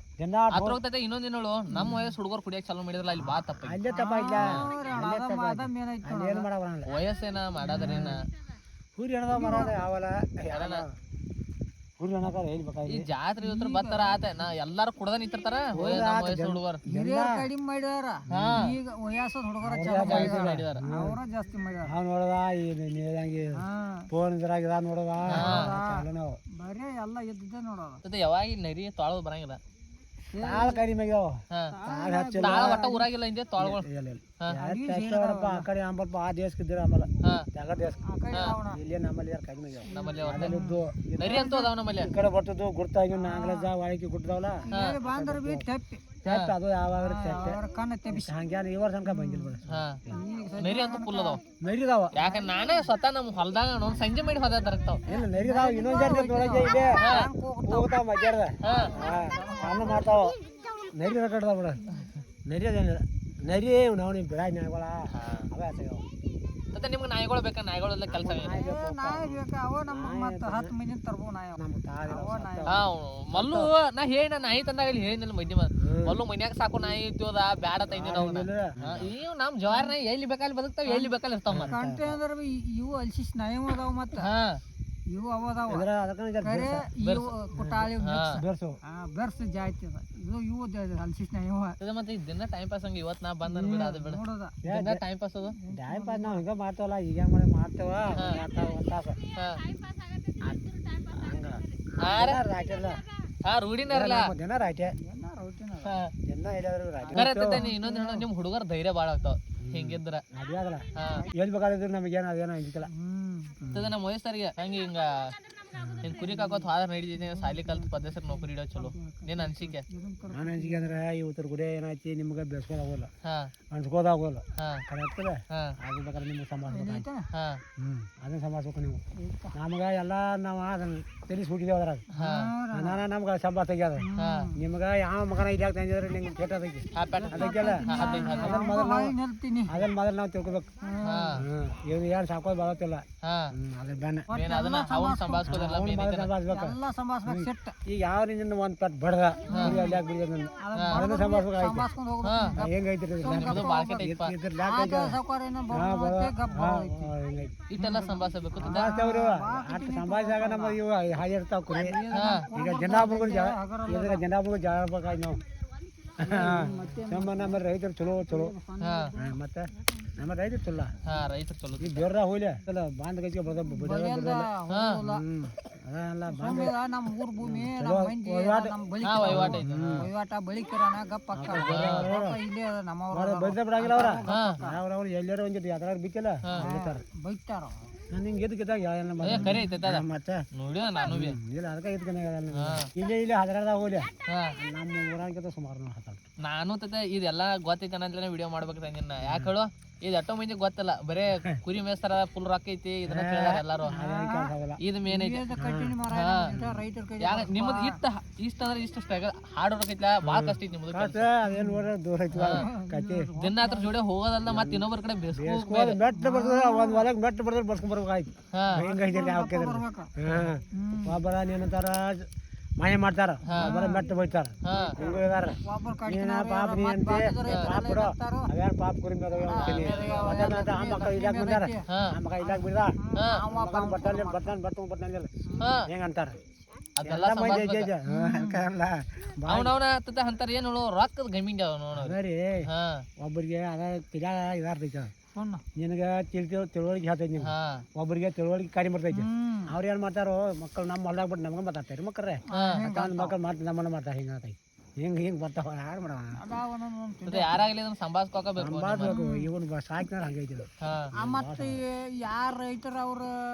[SPEAKER 1] ಹೋಗ್ತೈತೆ ಇನ್ನೊಂದ್ ಏನೋಳು ನಮ್ಮ ವಯಸ್ಸು ಹುಡುಗರು ಕುಡಿಯಕ್ ಚಾಲೂ ಮಾಡಿದ್ರಲ್ಲ ಇಲ್ಲಿ ಬಾ ತಪ್ಪ
[SPEAKER 2] ಅಲ್ಲೇ ತಪ್ಪಾಯ್ತ ಏನ್ ಮಾಡಲ್ಲ
[SPEAKER 1] ವಯಸ್ಸೇನ ಮಾಡಾದ್ರೇನ
[SPEAKER 2] ಸೂರ್ಯ ಎಣದ ಮರ ಯಾವಲ್ಲ ಕುರಿ ಅನ್ನಕಾರ ಎಲ್ಲಿ ಬೇಕಾಗಿ
[SPEAKER 1] ಈ ಜಾತ್ರೆ ಇವತ್ತರ ಬರ್ತಾರ ಆತ ನಾ ಎಲ್ಲಾರು ಕುಡ್ದ ನಿಂತಿರ್ತಾರ ಹುಡುಗರು
[SPEAKER 3] ಹಿರಿಯರ್ ಕಡಿಮೆ ಮಾಡ್ಯಾರ ಈಗ ವಯಸ್ಸದ ಹುಡುಗರ ಮಾಡಿದಾರ ಅವರ ಜಾಸ್ತಿ ಮಾಡ್ಯಾರ
[SPEAKER 2] ನಾವು ನೋಡದ ಈ ನೀರಂಗಿ ಫೋನ್ ಇದ್ರಾಗ ಇದ ನೋಡದ ನಾವು
[SPEAKER 3] ಬರೇ ಎಲ್ಲ ಇದ್ದಿದ್ದೆ ನೋಡೋದು
[SPEAKER 1] ಯಾವಾಗ ಇಲ್ಲಿ ನರಿ ತೊಳದ್ ಬರಂಗಿಲ್ಲ
[SPEAKER 2] ತಾಳ ಕಡಿಮೆ
[SPEAKER 1] ತಾಳ ಒಟ್ಟ ಊರಾಗಿಲ್ಲ ಹಿಂದೆ ತೊಳಗಳು
[SPEAKER 2] ಆ ಕಡೆ ಅಂಬಲ್ಪ ಆ ದೇಶಕ್ಕಿದ್ದೀರ ಆಮೇಲೆ ಜಾಗ ದೇಶ ಇಲ್ಲಿ ನಮ್ಮಲ್ಲಿ ಯಾರು ಕಡಿಮೆ
[SPEAKER 1] ನಮ್ಮಲ್ಲಿ ನರಿ ಅಂತೂ ಅದಾವ ನಮ್ಮಲ್ಲಿ
[SPEAKER 2] ಈ ಕಡೆ ಬರ್ತದ್ದು ಗುರ್ತಾಗಿ ನಾಂಗ್ಲಜ ವಾಳಿಕೆ ಗುಡ್ತಾವಲ್ಲ
[SPEAKER 3] ಬಾಂದ್ರ ಬಿ ತೆಪ್ಪಿ
[SPEAKER 2] ಅದು ಯಾವಾಗ
[SPEAKER 3] ಕಣ್ಣ ತೆಪ್ಪಿಸಿ
[SPEAKER 2] ಹಂಗ್ಯಾನ ಈ ವರ್ಷ ತನಕ ಬಂದಿಲ್ಲ ಬಿಡ
[SPEAKER 1] ನರಿ ಅಂತೂ ಫುಲ್ ಅದಾವ
[SPEAKER 2] ನರಿದಾವ
[SPEAKER 1] ಯಾಕಂದ್ರೆ ನಾನೇ ಸ್ವತಃ ನಮ್ಮ ಹೊಲ್ದಾಗ ನೋಡ್ ಸಂಜೆ ಮಾಡಿ ಹೋದ ತರಕ್ತಾವ
[SPEAKER 2] ಇಲ್ಲ ನರಿದಾವ ಇನ್ನೊಂದ್ ಜಾತಿ ನೋಡಕ್ಕೆ ಇದೆ ಹೋಗ್ತಾವ ಮಧ್ಯಾಹ್ನದ ಅನ್ನ ಮಾಡ್ತಾವ ನರಿ ಕಟ್ಟದ ಬಿಡ ನರಿ ಅದೇನಿಲ್ಲ ನರಿ ನಾವು ನೀವು ಬಿಡ ನಾಯಿಗಳ ಅವೇ ಆಸೆಗಾವ
[SPEAKER 1] ಮತ್ತೆ ನಿಮ್ಗೆ ನಾಯಿಗಳು ಬೇಕಾ ನಾಯಿಗಳೆಲ್ಲ ಕೆಲಸ
[SPEAKER 3] ನಾಯಿ ಬೇಕಾ ಅವ ನಮ್ಮ ಮತ್ತೆ 10 ಮಂದಿ ತರ್ಬೋ ನಾಯಿ
[SPEAKER 1] ಮಲ್ಲು ನಾ ಹೇಳಿ ನಾಯಿ ತಂದಾಗ ಇಲ್ಲಿ ಹೇಳಿಲ್ಲ ಮಧ್ಯ ಮಲ್ಲು ಮನ್ಯಾಗ ಸಾಕು ನಾಯಿ ಇತ್ತೋದ ಬ್ಯಾಡ ತಂದಿ ನಾವು ಇವ್ ನಮ್ ಜವಾರಿ ನಾಯಿ ಎಲ್ಲಿ ಬೇಕಲ್ಲಿ ಬದುಕ್ತಾವ ಎಲ್ಲಿ ಬೇಕಲ್ಲಿ ಇರ್ತಾವ
[SPEAKER 3] ಕಂಟ್ರಿ ಅಂದ್ರೆ ಇವು ಅಲ್ಸಿಸ್ ನಾಯಿ ಅದಾವ ಮತ್ತ ಇವು ಅವದಾವ ಇವು ಕುಟಾಳಿ ಬೆರ್ಸ್ ಜಾಯ್ತಿ ಅದ ಇವು ಹಲ್ಸಿಸ್ ನಾಯಿ
[SPEAKER 1] ಮತ್ತೆ ದಿನ ಟೈಮ್ ಪಾಸ್ ಹಂಗ ಇವತ್ ನಾ ಬಂದ ಬಿಡ ಅದು ಬಿಡ
[SPEAKER 3] ನೋಡೋದ
[SPEAKER 1] ದಿನ ಟೈಮ್ ಪಾಸ್ ಅದು
[SPEAKER 2] ಟೈಮ್ ಪಾಸ್ ನಾವ್ ಹಿಂಗ ಮಾಡ್ತೇವಲ್ಲ ಈಗ ಮಾಡ್ತೇವ
[SPEAKER 1] ರೂಢಿನಾರಲ್ಲ
[SPEAKER 2] ದಿನ ರಾಟೆ
[SPEAKER 1] ಇನ್ನೊಂದ್ ನಿಮ್ ಹುಡುಗರ ಧೈರ್ಯ ಬಾಳ ಆಗ್ತಾವ ಹಿಂಗಿದ್ರ
[SPEAKER 2] ಅದೇ ಆಗಲ್ಲ ಎಲ್ಲಿ ಬೇಕಾದ್ರೆ ನಮಗೇನು ಅದೇನೋ ಅಂಜಿಕಲ್ಲ
[SPEAKER 1] ನಮ್ಮ ವಯಸ್ಸರಿಗೆ ಹೆಂಗ ಹಿಂಗ ನೀನ್ ಕುರಿ ಕಾಕೋತ್ ಹಾದ್ರ ನಡಿದೀನಿ ಸಾಲಿ ಕಲ್ತ್ ಪದ್ಧತಿ ನೌಕರಿ ಇಡೋ ಚಲೋ ನೀನ್ ಅನ್ಸಿಕೆ
[SPEAKER 2] ನಾನು ಅನ್ಸಿಕೆ ಅಂದ್ರೆ ಈ ಉತ್ತರ ಗುಡಿ ಏನಾಯ್ತಿ ನಿಮ್ಗೆ ಬೆಳೆಸ್ಕೋದಾಗೋಲ್ಲ ಅನ್ಸ್ಕೋದಾಗೋಲ್ಲ ಕರೆಕ್ಟದ ಅದು ಬೇಕಾದ್ರೆ ನಿಮ್ಗೆ ಸಂಭಾಳಿಸ್ಬೇಕು ಅದನ್ನ ಸಂಭಾಳಿಸ್ಬೇಕು ನೀವು ನಮ್ಗೆ ಎಲ್ಲ ನಾವು ಅದನ್ನ ತಿಳಿಸ್ಬಿಟ್ಟಿದ್ದೇವೆ ಅದ್ರಾಗ ನಾನು ನಮ್ಗೆ ಸಂಭಾಳ ತೆಗ್ಯದ ನಿಮ್ಗೆ ಯಾವ ಮಗನ ಇದ್ಯಾಕ ತಂದಿದ್ರೆ ನಿಮ್ಗೆ ಕೆಟ್ಟದೈತಿ ಅದಕ್ಕೆಲ್ಲ ಅದನ್ನ ಮೊದಲು ನಾವು ತಿಳ್ಕೊಬೇಕು ಇವ್ರು ಏನು ಸಾಕೋದು ಬರೋತಿಲ್ಲ ಅದ್ರ ಬೆನ್ನ ಈಗ ಯಾವ ನಿನ್ನ ಒಂದ್ ಪಟ್ ಬಡ್ದ ಅದನ್ನ ಸಂಭಾಳಿಸ್ಬೇಕು ಹೆಂಗೈತಿ
[SPEAKER 1] ಇಟ್ಟೆಲ್ಲ ಸಂಭಾಳಿಸಬೇಕು
[SPEAKER 2] ಸಂಭಾಳಿಸಿದಾಗ ನಮ್ಮ ಇವು ಹಾಜಿರ್ತಾವ ಕುರಿ ಈಗ ಜನಾಬ್ಗಳು ಜನಾಬ್ಗಳು ಜಾಡ್ಬೇಕಾಗಿ ನಾವು ನಮ್ಮ ರೈತರು ಚಲೋ ಚಲೋ ಮತ್ತೆ ನಮ್ಮ ರೈತರು ಚಲೋ
[SPEAKER 1] ರೈತರು ಚಲೋ
[SPEAKER 2] ಈ ಬೇರ್ರ ಹೋಗ್ಲಿ ಬಾಂಧ ಗಜ್ಗೆ
[SPEAKER 3] ನಮ್ಮ ಊರ್ ಭೂಮಿ ವಹಿವಾಟ ಬಳಿಕಿರಾನ ಗಪ್ಪ
[SPEAKER 2] ಬಿಡಂಗಿಲ್ಲ ಅವ್ರ ಎಲ್ಲಾರ ಒಂದ್ ಯಾವ್ದಾರ ಬಿತ್ತಿಲ್ಲ
[SPEAKER 3] ಬೈತಾರ
[SPEAKER 2] ನಿಂಗೆ ಎದಕ್ಕೆ ಮತ್ತೆ ಇಲ್ಲ ಅದಕ್ಕೆ ಇಲ್ಲೇ ಇಲ್ಲೇ ಹದರಾದಾಗ ಹೋಗ್ಲಿ ನಮ್ಮ ಊರಾಗಿಂತ ಸುಮಾರು
[SPEAKER 1] ನಾನು ಇದೆಲ್ಲ ಗೊತ್ತೈತೆ ಅನ್ನಂತಲೇ ವಿಡಿಯೋ ಮಾಡ್ಬೇಕು ತಂದಿನ ಯಾಕೆ ಹೇಳು ಇದು ಎಷ್ಟೋ ಮಂದಿ ಗೊತ್ತಲ್ಲ ಬರೇ ಕುರಿ ಮೇಸ್ತಾರ ಫುಲ್ ರೊಕ್ಕ ಐತಿ ಇದನ್ನ ಕೇಳಿದಾರ ಎಲ್ಲಾರು ಇದು ಮೇನ್ ಐತಿ ನಿಮ್ದು ಇಷ್ಟ ಅಂದ್ರೆ ಇಷ್ಟ ಹಾಡು ಐತ್ಲ ಬಾಳ ಕಷ್ಟ ಐತಿ ನಿಮ್ದು ದಿನ ಹತ್ರ ಜೋಡಿ ಹೋಗೋದಲ್ಲ ಮತ್ತೆ ಇನ್ನೊಬ್ಬರ ಕಡೆ
[SPEAKER 2] ಮೆಟ್ಟ ಬರ್ತದ ಒಂದ್ ಹೊಲಕ್ ಮೆಟ್ಟ ಬರ್ತದ ಬರ್ಸ್ಕೊಂಡ್ ಬರ್ಬೇಕಾಯ್ತು ಒಬ್ಬರ ಏನಂತಾರ ಮಾಯ ಮಾಡ್ತಾರ ಒಬ್ಬರ ಮೆಟ್ಟ ಬೈತಾರ ಪಾಪ ನೀ ಅಂತೆ ಪಾಪ ಬಿಡು ಅವ್ಯಾರು ಪಾಪ ಕುರಿ ಆ ಮಕ್ಕಳು ಇದಾಕ್ ಬಂದಾರ ಆ ಮಕ್ಕ ಇದಾಕ್ ಬಿಡ್ದ ಬರ್ತಾನ ಹೆಂಗಂತಾರ
[SPEAKER 1] ಅಂತಾರ ಏನು ರೊಕ್ಕದ ಗಮಿಂಗ್
[SPEAKER 2] ಒಬ್ಬರಿಗೆ ಅದ ತಿಳಾಗ ಇದಾರ್ತೈತ ನಿನಗೆ ತಿಳುವಳಿಕೆ ಹೇಳ್ತೈತಿ ನೀವು ಒಬ್ಬರಿಗೆ ತಿಳುವಳಿಕೆ ಕಡಿಮೆ ಬರ್ತೈತಿ ಅವ್ರು ಏನ್ ಮಾಡ್ತಾರೋ ಮಕ್ಕಳು ನಮ್ಮ ಹೊಲ್ದಾಗ ಬಿಟ್ಟು ನಮ್ಗೆ ಮಾತಾಡ್ತಾರೆ ಮಕ್ಕಳ್ರೆ ಮಕ್ಕಳು ಮಾಡ್ತಾರೆ ನಮ್ಮನ್ನ ಮಾಡ್ತಾರೆ ಹಿಂಗ ಹಿಂಗ್ ಬರ್ತಾವ ಯಾರು ಮಾಡೋಣ
[SPEAKER 1] ಯಾರಾಗ್ಲಿ ಸಂಭಾಳಿಸ್ಕೋಬೇಕು
[SPEAKER 2] ಇವನ್ ಸಾಕಿನ ಹಂಗೈತಿ
[SPEAKER 3] ಮತ್ತೆ ಯಾರ ರೈತರು ಅವ್ರ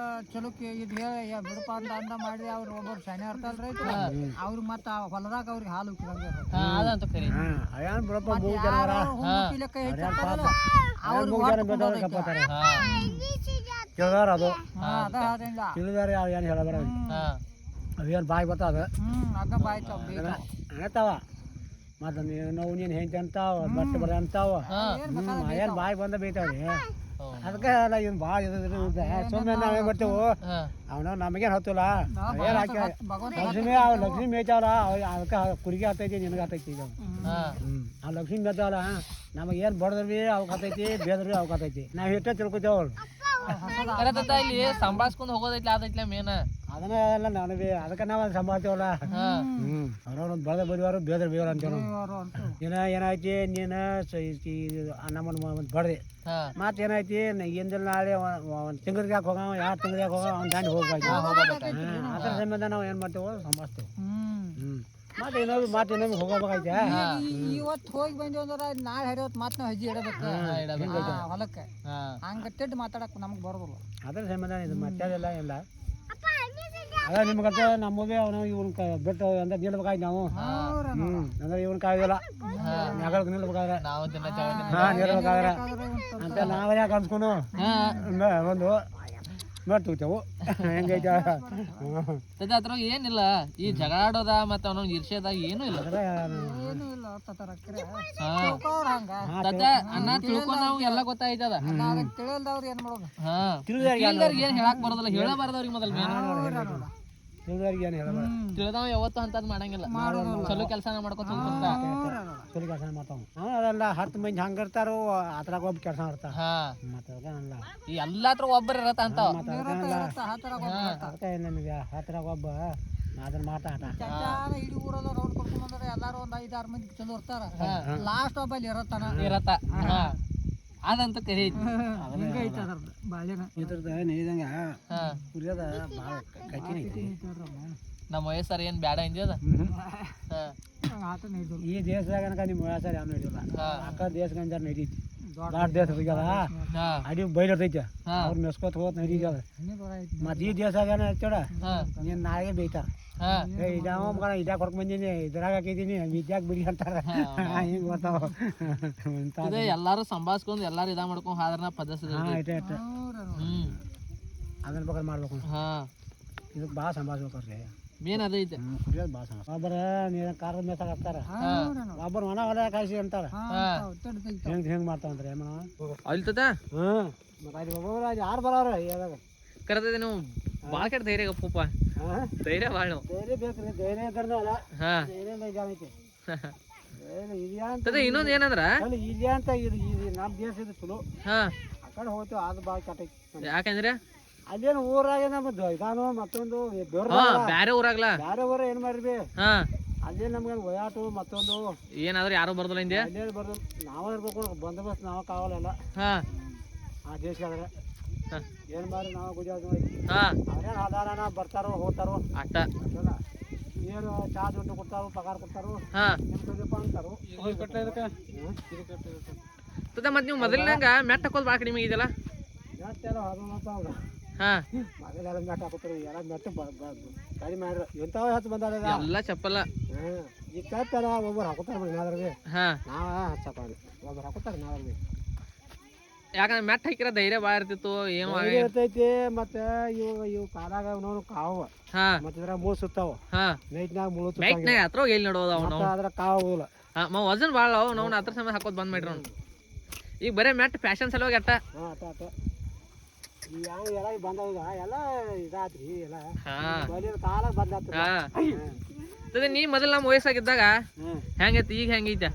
[SPEAKER 3] ಚಲೋಕ್ಕೆ ಇದು ಹೇಳಿ ಬಿಡಪ ಅಂತ ಮಾಡಿ ಅವ್ರು ಒಬ್ಬರು ಶನಿ ಇರ್ತಾರ ರೈತರು ಅವ್ರಿಗೆ ಮತ್ತ ಹೊಲದಾಗ ಅವ್ರಿಗೆ ಹಾಲು
[SPEAKER 1] ಅದಂತೂ ಕರಿ
[SPEAKER 2] ಅಯ್ಯಾನ್ ಬಿಡಪ್ಪ ಮೂರು ಜನ ತಿಳಿದಾರ ಅದು ತಿಳಿದಾರ ಏನ್ ಹೇಳಬೇಡ ಅವೇನ್ ಬಾಯಿ ಬರ್ತಾವ ಅನ್ನತಾವ ಮತ್ತ ನಾವು ನೀನ್ ಹೆಂಡತಿ ಅಂತಾವ ಬಟ್ಟೆ ಬರ ಅಂತಾವ ಏನ್ ಬಾಯಿ ಬಂದ ಬೈತಾವ್ರಿ ಅದಕ್ಕೆ ಅಲ್ಲ ಇವ್ನು ಭಾಳ ಸುಮ್ಮನೆ ನಾವೇ ಬರ್ತೇವು ಅವನ ನಮಗೇನು ಹತ್ತಿಲ್ಲ ಏನು ಹಾಕಿ ಲಕ್ಷ್ಮಿ ಮೇಯ್ತಾವಲ್ಲ ಅದಕ್ಕೆ ಕುರಿಗೆ ಹತ್ತೈತಿ ನಿನಗೆ ಹತ್ತೈತಿ ಈಗ ಆ ಲಕ್ಷ್ಮಿ ಮೇಯ್ತಾವಲ್ಲ ನಮಗೇನು ಬಡದ್ರ ಭೀ ಅವಕ್ಕೆ ಹತ್ತೈತಿ ಬೇದ್ರ ಭೀ ಅವಕ್ಕೆ ಹತ್ತೈತಿ ನಾವು ಇಷ್ಟ ತಿಳ್ಕೊತೇವೆ ಅವ್ರು
[SPEAKER 1] ಕರೆತ ಇಲ್ಲಿ ಸಂಭಾಳ್ಸ್ಕೊಂಡ್ ಹೋಗೋದೈತ್ಲ ಅದೈತ್ಲ ಮೇನ
[SPEAKER 2] ಅದನ್ನ ಎಲ್ಲ ನಾನು ಅದಕ್ಕೆ ನಾವು ಸಂಭಾಳ್ತೀವಲ್ಲ ಅವ್ರವ್ರೊಂದು ಬಳ್ದ ಬಡಿವಾರು ಬೇದ್ರ ಬೇವ್ರ ಅಂತೇಳಿ ಏನಾಯ್ತಿ ನೀನು ನಮ್ಮನ್ನ ಬಡ್ದೆ ಮತ್ತೆ ಏನಾಯ್ತಿ ಇಂದಿಲ್ಲ ನಾಳೆ ಒಂದು ತಿಂಗಳಿಗೆ ಯಾಕೆ ಹೋಗ 2 ತಿಂಗಳಿಗೆ ಯಾಕೆ ಹೋಗ ಅವ್ನು ದಾಂಡಿ ಹೋಗ್ಬೇಕು ಅದ್ರ ಸಂಬಂಧ ನಾವು ಏನು ಮಾಡ್ತೇವೆ ಸಂಭಾಳಿಸ್ತೇವೆ ಮತ್ತೆ ಇನ್ನೊಂದು ಹೋಗಬೇಕಾಯ್ತಾ
[SPEAKER 3] ಇವತ್ತು ಹೋಗಿ ಬಂದೇವ್ ಅಂದ್ರೆ ನಾಳೆ ಹರಿವತ್ತು ಮತ್ತೆ ನಾವು ಹೆಜ್ಜೆ ಇಡಬೇಕು ಹೊಲಕ್ಕೆ ಹಂಗ ತಿಟ್ಟು ಮಾತಾಡಕ್ ನಮ್ಗೆ ಬರೋದಿಲ್ಲ
[SPEAKER 2] ಅದ್ರ ಸಂಬಂಧ ಇದು ಮತ್ತೇನಿಲ್ಲ ಇಲ್ಲ ಅದ ನಿಮ್ಗಂತ ನಮ್ಮದೇ ಅವನು ಇವ್ನ ಬಿಟ್ಟು ಅಂದ್ರೆ ನಿಲ್ಬೇಕಾಯ್ತು ನಾವು ಅಂದ್ರೆ ಇವನ್ ಕಾಯ್ದಿಲ್ಲ ನೆಗಳಕ್ಕೆ ನಿಲ್ಬೇಕಾದ್ರೆ ನಿಲ್ಬೇಕಾದ್ರೆ ಅಂತ ನಾವೇ ಯಾಕೆ ಅನ್ಸ್ಕೊಂಡು ಒಂದು ನೋಡ್ತಿರ್ತೇವು ಹೆಂಗೈತ
[SPEAKER 1] ಅದ್ರ ಏನಿಲ್ಲ ಈ ಜಗಾಡೋದ ಮತ್ತ ಅವನ ಇರ್ಷದ ಏನೂ ಇಲ್ಲ ಅನ್ನ ತಿಳ್ಕೊಂಡ್ ನಾವು ಎಲ್ಲ ಗೊತ್ತಾಯ್ತದ
[SPEAKER 3] ತಿಳಿಲ್ದವ್ರು ಏನ್ ಮಾಡೋದು
[SPEAKER 1] ಏನ್ ಹೇಳಕ್ ಬರೋದಿಲ್ಲ ಹೇಳಬಾರ್ದವ್ರಿಗೆ ಮೊದಲ್
[SPEAKER 2] ತಿಳಿದವ್ರಿಗೆ ಏನು ಹೇಳೋದು
[SPEAKER 1] ತಿಳಿದವ ಯಾವತ್ತು ಅಂತದ್ ಮಾಡಂಗಿಲ್ಲ ಚಲೋ ಕೆಲಸನ ಮಾಡ್ಕೊತ
[SPEAKER 2] ಚಲೋ ಕೆಲಸ ಮಾಡ್ತಾವ ಅದೆಲ್ಲ 10 ಮಂದಿ ಹಂಗ ಇರ್ತಾರೋ ಅದ್ರಾಗ ಒಬ್ಬ ಕೆಲಸ ಮಾಡ್ತಾರ
[SPEAKER 1] ಈ ಎಲ್ಲಾತ್ರ ಒಬ್ಬರ ಇರತ್ತ ಅಂತ
[SPEAKER 2] ಅದಕ್ಕೆ ನಮಗೆ ಹತ್ರಾಗ ಒಬ್ಬ ಅದನ್ನ ಮಾತಾಡ
[SPEAKER 3] ಇಡೀ ಊರಲ್ಲ ರೌಂಡ್ ಕೊಡ್ಕೊಂಡ್ ಬಂದ್ರೆ ಎಲ್ಲಾರು ಒಂದ್ 5-6 ಮಂದಿ ಚಲೋ ಇರ್ತಾರ ಲಾಸ್ಟ್ ಒಬ್ಬ ಅಲ್ಲಿ
[SPEAKER 1] ಇರತ್ತ ಅದಂತ ಕರಿ
[SPEAKER 2] ಇದ್ರದ್ದು ನೀದಂಗ ಕುರಿಯದ ಭಾಳ ಕಠಿಣ ಐತಿ
[SPEAKER 1] ನಮ್ಮ ವಯಸ್ಸಾರ ಏನ್ ಬ್ಯಾಡ ಇಂದ
[SPEAKER 2] ಈ ದೇಶದಾಗ ನಿಮ್ಮ ವಯಸ್ಸಾರ ಯಾವ ನಡಿಯಲ್ಲ ಅಕ್ಕ ದೇಶಗಂಜಾರ ನಡೀತಿ ದೊಡ್ಡ ದೇಶ ಹೋಗ್ಯದ ಅಡಿ ಬೈಲರ್ತೈತಿ ಅವ್ರ ಮೆಸ್ಕೋತ್ ಹೋತ್ ನಡೀತದ ಮತ್ ಈ ದೇಶದಾಗ ಏನ ಹಚ್ಚೋಡ ನೀನ್ ನಾಳೆಗೆ ಬೈತಾರ ಇದ್ಯಾಗ ಹೊರಕ್ ಬಂದೀನಿ ಇದ್ರಾಗ ಹಾಕಿದೀನಿ ಇದ್ಯಾಗ ಬಿಡಿ ಅಂತಾರ ಹಿಂಗ್ ಬರ್ತಾವ
[SPEAKER 1] ಎಲ್ಲಾರು ಸಂಭಾಳ್ಸ್ಕೊಂಡ್ ಎಲ್ಲಾರು ಇದ ಮಾಡ್ಕೊಂಡ್ ಹಾದ್ರ ಪದ್ಧತಿ
[SPEAKER 2] ಅದನ್ನ ಬೇಕಾದ್ರೆ ಮಾಡ್ಬೇಕು ಇದಕ್ಕೆ ಭಾಳ ಸಂಭಾಳಿಸ್ಬೇಕ್ರಿ
[SPEAKER 1] ಮೇನ್ ಅದೈತೆ
[SPEAKER 2] ಕುಡಿಯೋದು ಭಾಳ ಸಂಭಾಳ ಒಬ್ಬರ ನೀರು ಕಾರದ ಮೇಸಾಗ ಹಾಕ್ತಾರ ಒಬ್ಬರು ಒಣ ಹೊಲ ಕಾಯಿಸಿ ಅಂತಾರ ಹೆಂಗ್ ಮಾಡ್ತಾವಂತಾರೆ
[SPEAKER 1] ಅಲ್ತದ
[SPEAKER 2] ಮತ್ತೆ ಅಲ್ಲಿ ಒಬ್ಬೊಬ್ಬರು ಅಲ್ಲಿ ಯಾರು ಬರೋರು ಹೇಳಾಗ
[SPEAKER 1] ಕರೆತದೆ ನೀವು ಭಾಳ ಕೆಟ್ಟ ಧೈರ್ಯ ಗಪ್ಪಪ್ಪ ಧೈರ್ಯ ಭಾಳ ನಾವು
[SPEAKER 2] ಧೈರ್ಯ ಬೇಕ್ರಿ ಧೈರ್ಯ ಇದ್ರನ ಅಲ್ಲ ಧೈರ್ಯ ಜಾಣೈತಿ
[SPEAKER 1] ಇನ್ನೊಂದ್ ಏನಂದ್ರ
[SPEAKER 2] ಇಲ್ಲಿ ಅಂತ ಇದು ನಮ್ಮ ದೇಶ ಇದು ಚಲೋ ಆ ಕಡೆ ಹೋಗ್ತೇವೆ ಅದು ಭಾಳ ಕೆಟ್ಟೈತಿ
[SPEAKER 1] ಯಾಕಂದ್ರೆ
[SPEAKER 2] ಅಲ್ಲೇನು ಊರಾಗ ನಮ್ಮದು ಇದಾನು ಮತ್ತೊಂದು
[SPEAKER 1] ಬ್ಯಾರೆ ಊರಾಗ್ಲ
[SPEAKER 2] ಬ್ಯಾರೆ ಊರ ಏನ್ ಮಾಡ್ರಿ ಅಲ್ಲೇ ನಮ್ಗೆ ಒಯಾಟು ಮತ್ತೊಂದು
[SPEAKER 1] ಏನಾದ್ರು ಯಾರು ಬರ್ದಲ್ಲ ಹಿಂದೆ
[SPEAKER 2] ಅಲ್ಲೇ ಬರ್ದು ನಾವೇ ಇರ್ಬೇಕು ಬಂದೋಬಸ್ತ್ ನಾವ ಕಾವಲ್ಲ ಆ ದೇಶಗಾದ್ರೆ ಏನ್ ಮಾಡ್ರಿ ನಾವು ಗುಜರಾತ್ ಅವ್ರೇನ್ ಸಾಧಾರಣ ಬರ್ತಾರೋ ಹೋಗ್ತಾರೋ
[SPEAKER 1] ಅಷ್ಟ
[SPEAKER 2] ಏನು ಚಾ ದುಡ್ಡು ಕೊಡ್ತಾರೋ ಪಗಾರ ಕೊಡ್ತಾರೋ ಅಂತಾರೋ
[SPEAKER 1] ಮತ್ ನೀವು ಮೊದಲಿನಾಗ ಮೆಟ್ಟ ಹಾಕೋದು ಭಾಳ ಕಡಿಮೆ ಇದೆಯಲ್ಲ
[SPEAKER 2] ಮೆಟ್ಟೆಲ್ಲ ಮೊದಲೆಲ್ಲ ಮೆಟ್ಟ ಹಾಕೋತಾರ ಎಲ್ಲ ಮೆಟ್ಟ ಕಡಿಮೆ ಮಾಡ್ರಿ ಎಂತಾವ ಹತ್ತು ಬಂದಾರ
[SPEAKER 1] ಎಲ್ಲ ಚಪ್ಪಲ್ಲ
[SPEAKER 2] ಈಗ ಕಟ್ಟಾರ ಒಬ್ಬರು ಹಾಕೋತಾರ ನಾವ್ರಿ ನಾವ ಹಚ್ಚಪ್ಪ ಒಬ್ಬರು ಹಾಕೋತಾರ ನಾವ್ರಿ
[SPEAKER 1] ಯಾಕಂದ್ರೆ ಮೆಟ್ಟ ಹಾಕಿರ ಧೈರ್ಯ ಭಾಳ ಇರ್ತಿತ್ತು ಏನು
[SPEAKER 2] ಇರ್ತೈತಿ ಮತ್ತೆ ಇವು ಕಾಲಾಗ ಅವನವನು ಕಾವ ಮತ್ತೆ ಇದ್ರ ಮೂಳು ಸುತ್ತಾವ ನೈಟ್ನಾಗ ಮುಳು
[SPEAKER 1] ನೈಟ್ನಾಗ ಹತ್ರ ಎಲ್ಲಿ ನೋಡೋದು ಅವ್ನು
[SPEAKER 2] ಅದ್ರ ಕಾವಲ್ಲ
[SPEAKER 1] ವಜನ್ ಭಾಳ ಅವ್ ನಾವು ಹತ್ರ ಸಮಯ ಹಾಕೋದು ಬಂದ್ ಮಾಡ್ರಿ ಅವ್ನು ಈಗ ಬರೇ ಮೆಟ್ಟ ಫ್ಯಾಷನ್ ಸಲುವಾಗಿ ಅಟ್ಟ
[SPEAKER 2] ಯಾವ ಎಲ್ಲ ಬಂದವಾಗ ಎಲ್ಲ ಇದಾತ್ರಿ ಎಲ್ಲ ಕಾಲ ಬದಲಾತ
[SPEAKER 1] ನೀ ಮೊದಲು ನಮ್ಮ ವಯಸ್ಸಾಗಿದ್ದಾಗ ಹೆಂಗೈತಿ ಈಗ ಹೆಂಗೈತೆ